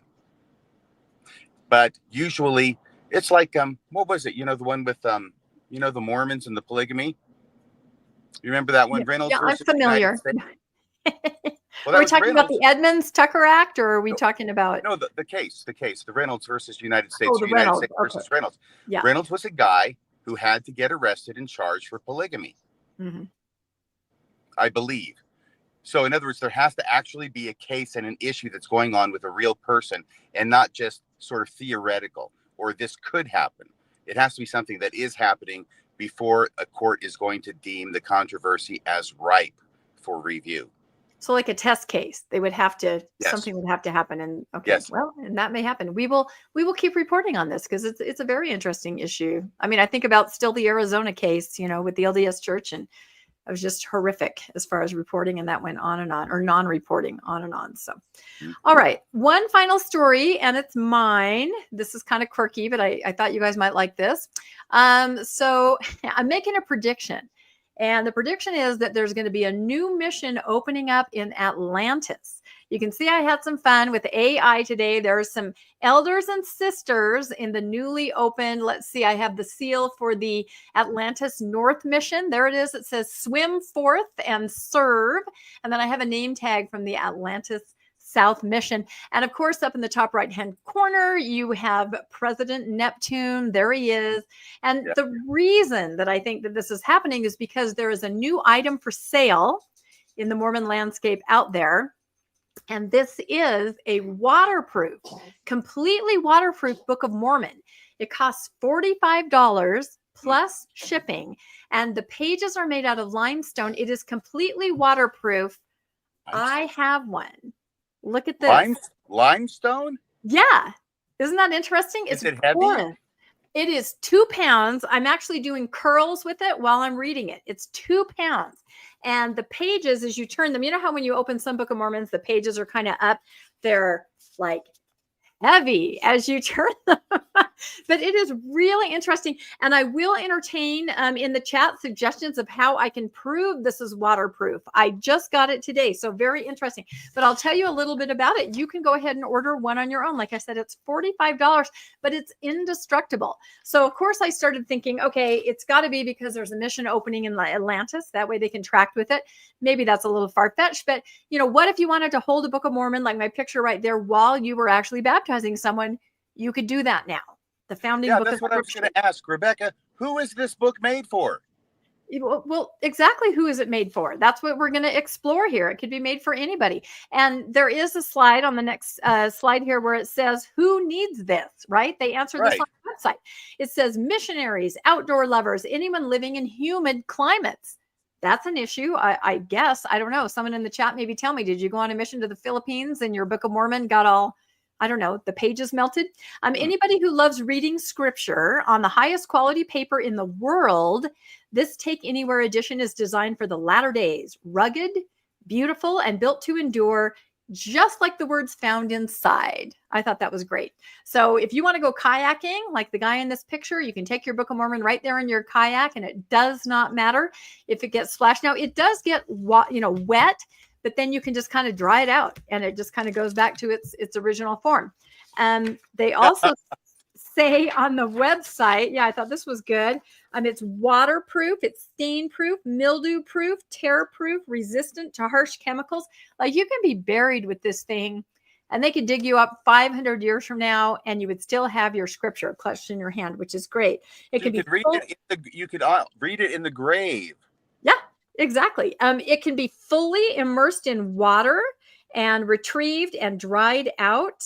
But usually it's like, what was it? You know, the one with, you know, the Mormons and the polygamy. You remember that one? Reynolds yeah, I'm versus familiar. Well, are we talking about the Edmunds-Tucker Act, or are we talking about? No, the case, the Reynolds versus United States, the United Reynolds. States versus Reynolds. Yeah. Reynolds was a guy who had to get arrested and charged for polygamy, I believe. So in other words, there has to actually be a case and an issue that's going on with a real person, and not just sort of theoretical, or this could happen. It has to be something that is happening before a court is going to deem the controversy as ripe for review. So like a test case, they would have to, something would have to happen. And well, and that may happen. We will keep reporting on this, because it's a very interesting issue. I mean, I think about still the Arizona case, you know, with the LDS Church, and it was just horrific as far as reporting, and that went on and on, or non-reporting on and on. So, all right, one final story, and it's mine. This is kind of quirky, but I thought you guys might like this. So I'm making a prediction. And the prediction is that there's going to be a new mission opening up in Atlantis. You can see I had some fun with AI today. There are some elders and sisters in the newly opened. Let's see, I have the seal for the Atlantis North mission. There it is. It says swim forth and serve. And then I have a name tag from the Atlantis South mission. And of course, up in the top right-hand corner, you have President Neptune. There he is. And the reason that I think that this is happening is because there is a new item for sale in the Mormon landscape out there. And this is a waterproof, completely waterproof Book of Mormon. It costs $45 plus shipping. And the pages are made out of limestone. It is completely waterproof. I have one. Look at this. Limestone? Yeah. Isn't that interesting? Is it heavy? It is 2 pounds. I'm actually doing curls with it while I'm reading it. It's 2 pounds. And the pages, as you turn them, you know how when you open some Book of Mormons, the pages are kind of up. They're like heavy as you turn them. But it is really interesting. And I will entertain in the chat suggestions of how I can prove this is waterproof. I just got it today. So very interesting. But I'll tell you a little bit about it. You can go ahead and order one on your own. Like I said, it's $45, but it's indestructible. So of course I started thinking, okay, it's got to be because there's a mission opening in Atlantis. That way they can track with it. Maybe that's a little far-fetched, but you know, what if you wanted to hold a Book of Mormon, like my picture right there, while you were actually baptizing someone? You could do that now. The founding book. That's what I was going to ask, Rebecca. Who is this book made for? Well, exactly who is it made for? That's what we're going to explore here. It could be made for anybody. And there is a slide on the next slide here where it says, who needs this, right? They answer this on the website. It says missionaries, outdoor lovers, anyone living in humid climates. That's an issue, I guess. I don't know. Someone in the chat maybe tell me, did you go on a mission to the Philippines and your Book of Mormon got all, I don't know, the pages melted? Anybody who loves reading scripture on the highest quality paper in the world, this Take Anywhere edition is designed for the latter days. Rugged, beautiful, and built to endure, just like the words found inside. I thought that was great. So if you want to go kayaking, like the guy in this picture, you can take your Book of Mormon right there in your kayak, and it does not matter if it gets splashed. Now, it does get wet, but then you can just kind of dry it out and it just kind of goes back to its original form. They also say on the website, yeah, I thought this was good. It's waterproof, it's stain proof, mildew proof, tear proof, resistant to harsh chemicals. Like, you can be buried with this thing and they could dig you up 500 years from now and you would still have your scripture clutched in your hand, which is great. You could read it in the grave. Yeah. Exactly. It can be fully immersed in water and retrieved and dried out.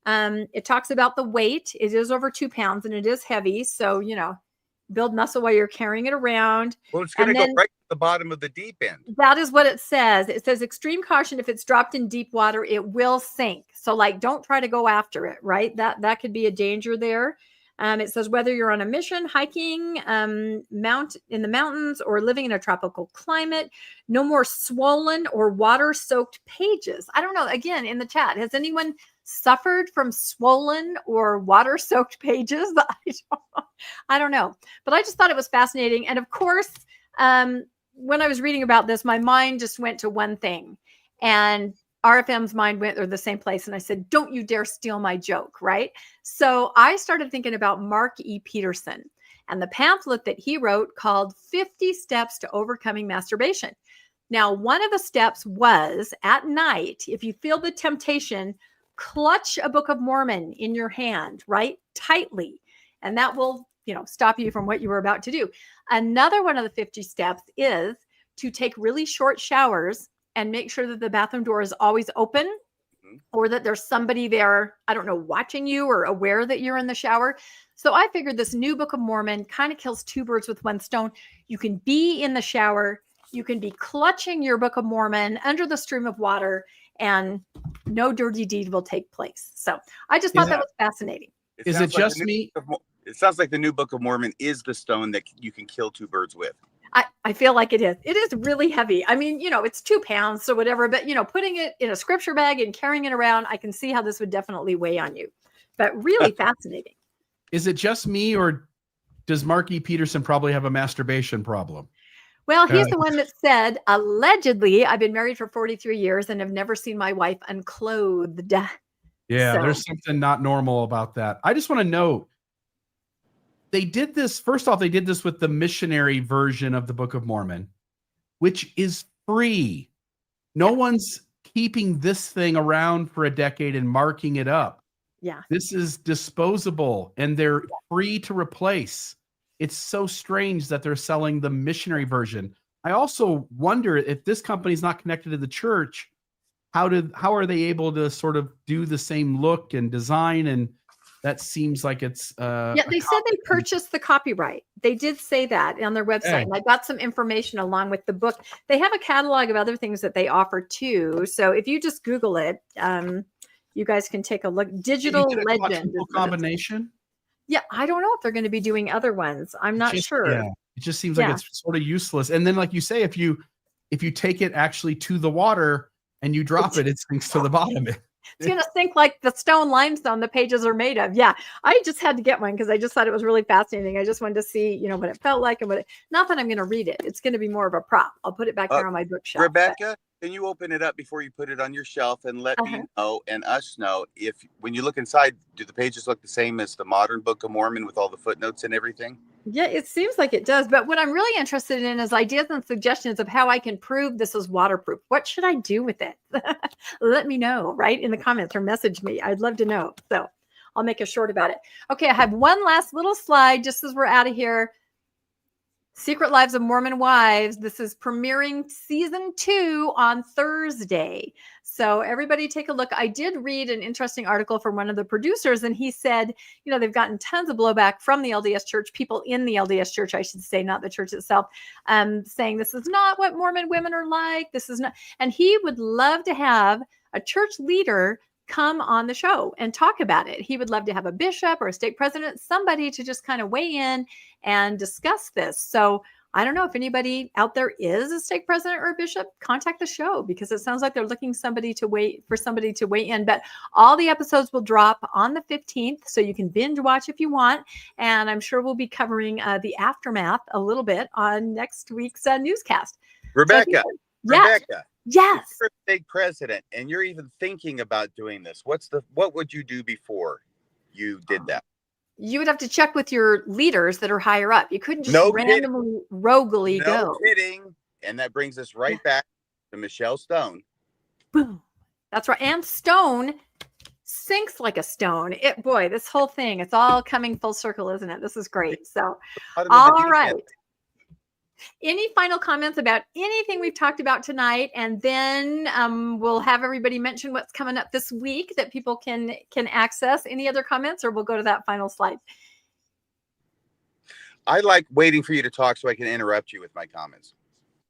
It talks about the weight. It is over 2 pounds and it is heavy. So, build muscle while you're carrying it around. Well, it's going to go right to the bottom of the deep end. That is what it says. It says extreme caution. If it's dropped in deep water, it will sink. So don't try to go after it, right? That could be a danger there. It says whether you're on a mission, hiking, in the mountains, or living in a tropical climate, no more swollen or water-soaked pages. I don't know. Again, in the chat, has anyone suffered from swollen or water-soaked pages? I don't know. But I just thought it was fascinating. And of course, when I was reading about this, my mind just went to one thing. And RFM's mind went to the same place. And I said, don't you dare steal my joke, right? So I started thinking about Mark E. Peterson and the pamphlet that he wrote called 50 Steps to Overcoming Masturbation. Now, one of the steps was at night, if you feel the temptation, clutch a Book of Mormon in your hand, right? Tightly. And that will, stop you from what you were about to do. Another one of the 50 steps is to take really short showers and make sure that the bathroom door is always open, or that there's somebody there, I don't know, watching you or aware that you're in the shower. So I figured this new Book of Mormon kind of kills 2 birds with 1 stone. You can be in the shower, you can be clutching your Book of Mormon under the stream of water, and no dirty deed will take place. So I just thought that was fascinating. Is it just me? It sounds like the new Book of Mormon is the stone that you can kill 2 birds with. I feel like it is. It is really heavy. I mean, it's 2 pounds, so whatever. But, putting it in a scripture bag and carrying it around, I can see how this would definitely weigh on you. But really fascinating. Is it just me, or does Mark E. Peterson probably have a masturbation problem? Well, he's the one that said, allegedly, I've been married for 43 years and have never seen my wife unclothed. Yeah, there's something not normal about that. I just want to know, they did this, first off, they did this with the missionary version of the Book of Mormon, which is free. No one's keeping this thing around for a decade and marking it up. Yeah. This is disposable and they're free to replace. It's so strange that they're selling the missionary version. I also wonder if this company is not connected to the church, how are they able to sort of do the same look and design? And that seems like it's they said they purchased the copyright. They did say that on their website. And I got some information along with the book. They have a catalog of other things that they offer too. So if you just Google it, you guys can take a look. Digital Legend combination. Yeah, I don't know if they're going to be doing other ones. I'm not sure. Yeah, it just seems like it's sort of useless. And then, like you say, if you take it actually to the water and you drop it sinks to the bottom. It's going to sink like the stone limestone the pages are made of. Yeah, I just had to get one because I just thought it was really fascinating. I just wanted to see, what it felt like and not that I'm going to read it. It's going to be more of a prop. I'll put it back there on my bookshelf. Rebecca, can you open it up before you put it on your shelf and let me know and us know if when you look inside, do the pages look the same as the modern Book of Mormon with all the footnotes and everything? Yeah, it seems like it does. But what I'm really interested in is ideas and suggestions of how I can prove this is waterproof. What should I do with it? Let me know, right, in the comments or message me. I'd love to know. So I'll make a short about it. Okay, I have one last little slide just as we're out of here. Secret Lives of Mormon Wives. This is premiering season 2 on Thursday. So everybody take a look. I did read an interesting article from one of the producers, and he said, they've gotten tons of blowback from the LDS Church, people in the LDS Church, I should say, not the church itself, saying this is not what Mormon women are like. This is not. And he would love to have a church leader come on the show and talk about it. He would love to have a bishop or a stake president, somebody to just kind of weigh in and discuss this. So I don't know if anybody out there is a stake president or a bishop, contact the show because it sounds like they're looking for somebody to weigh in. But all the episodes will drop on the 15th, so you can binge watch if you want. And I'm sure we'll be covering the aftermath a little bit on next week's newscast. Rebecca, Rebecca. Yes. If you're a stake president and you're even thinking about doing this, what would you do before you did that? You would have to check with your leaders that are higher up. You couldn't just randomly, roguely go. No kidding. And that brings us right back to Michelle Stone. Boom. That's right. And Stone sinks like a stone. This whole thing, it's all coming full circle, isn't it? This is great. So, all right. Any final comments about anything we've talked about tonight? And then we'll have everybody mention what's coming up this week that people can access. Any other comments, or we'll go to that final slide? I like waiting for you to talk so I can interrupt you with my comments.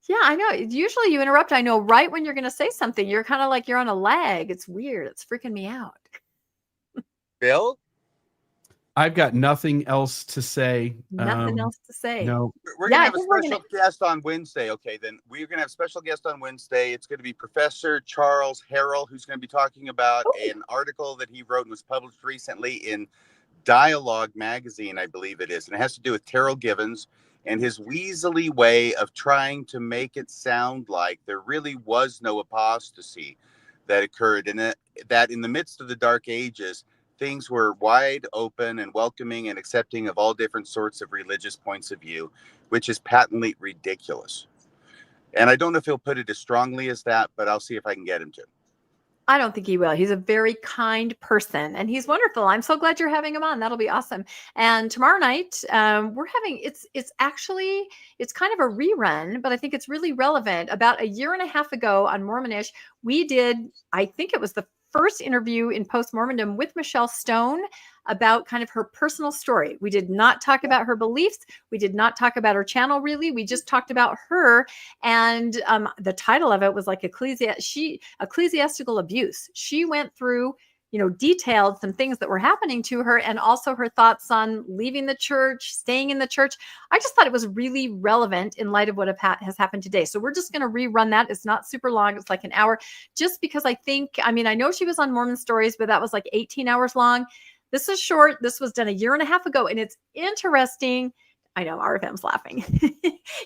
Yeah, I know. Usually you interrupt. I know right when you're going to say something. You're kind of like you're on a lag. It's weird. It's freaking me out. Bill? I've got nothing else to say. Nothing else to say. No. We're going to have a special guest on Wednesday. Okay, then we're going to have a special guest on Wednesday. It's going to be Professor Charles Harrell, who's going to be talking about an article that he wrote and was published recently in Dialogue magazine, I believe it is. And it has to do with Terrell Givens and his weaselly way of trying to make it sound like there really was no apostasy that occurred, and that in the midst of the Dark Ages, things were wide open and welcoming and accepting of all different sorts of religious points of view, which is patently ridiculous. And I don't know if he'll put it as strongly as that, but I'll see if I can get him to. I don't think he will. He's a very kind person and he's wonderful. I'm so glad you're having him on. That'll be awesome. And tomorrow night, we're having, it's kind of a rerun, but I think it's really relevant. About a year and a half ago on Mormonish, we did, I think it was the first interview in post-Mormondom with Michelle Stone about kind of her personal story. We did not talk about her beliefs. We did not talk about her channel, really. We just talked about her. And the title of it was like ecclesiastical abuse. She went through, detailed some things that were happening to her and also her thoughts on leaving the church, staying in the church. I just thought it was really relevant in light of what has happened today. So we're just going to rerun that. It's not super long. It's like an hour, just because I know she was on Mormon Stories, but that was like 18 hours long. This is short. This was done a year and a half ago, and it's interesting. I know RFM's laughing.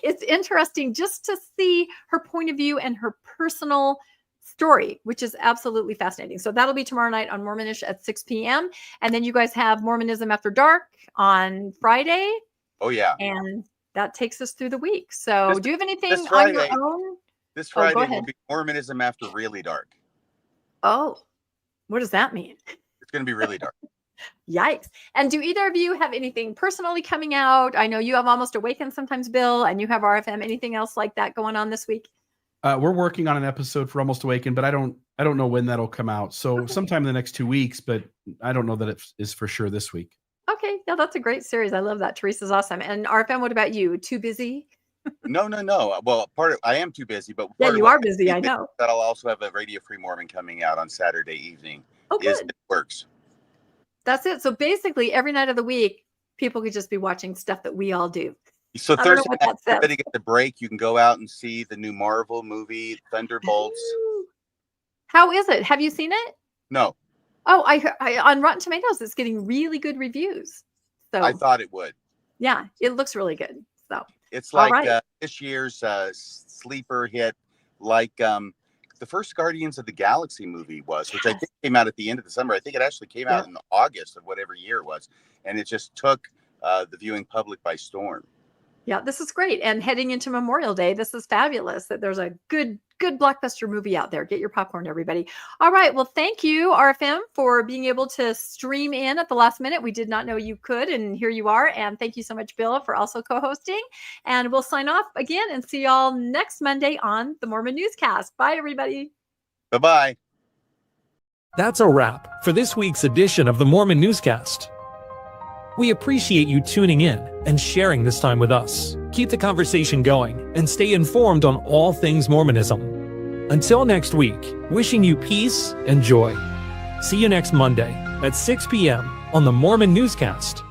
It's interesting just to see her point of view and her personal story, which is absolutely fascinating. So that'll be tomorrow night on Mormonish at 6 p.m. And then you guys have Mormonism After Dark on Friday. Oh, yeah. And that takes us through the week. So do you have anything on your own? This Friday will be Mormonism After Really Dark. Oh, what does that mean? It's going to be really dark. Yikes. And do either of you have anything personally coming out? I know you have Almost Awakened sometimes, Bill, and you have RFM. Anything else like that going on this week? We're working on an episode for Almost Awakened, but I don't know when that'll come out. So sometime in the next 2 weeks, but I don't know that it is for sure this week. Okay. Yeah, that's a great series. I love that. Teresa's awesome. And RFM, what about you? Too busy? No. Well, I am too busy, but you are busy. I know. That I'll also have a Radio Free Mormon coming out on Saturday evening. Oh, good. It works. That's it. So basically every night of the week, people could just be watching stuff that we all do. So I don't know Thursday what night, that says. everybody get the break. You can go out and see the new Marvel movie, Thunderbolts. How is it? Have you seen it? No, Oh, I on Rotten Tomatoes, it's getting really good reviews. So I thought it would. yeah, it looks really good. So It's All like right. this year's sleeper hit, like the first Guardians of the Galaxy movie was, which I think came out at the end of the summer. I think it actually came out in August of whatever year it was, and it just took the viewing public by storm. yeah, this is great. And heading into Memorial Day, this is fabulous that there's a good blockbuster movie out there. Get your popcorn, everybody. All right. Well, thank you, RFM, for being able to stream in at the last minute. We did not know you could, and here you are. And thank you so much, Bill, for also co-hosting. And we'll sign off again and see y'all next Monday on the Mormon Newscast. Bye, everybody. Bye-bye. That's a wrap for this week's edition of the Mormon Newscast. We appreciate you tuning in and sharing this time with us. Keep the conversation going and stay informed on all things Mormonism. Until next week, wishing you peace and joy. See you next Monday at 6 p.m. on the Mormon Newscast.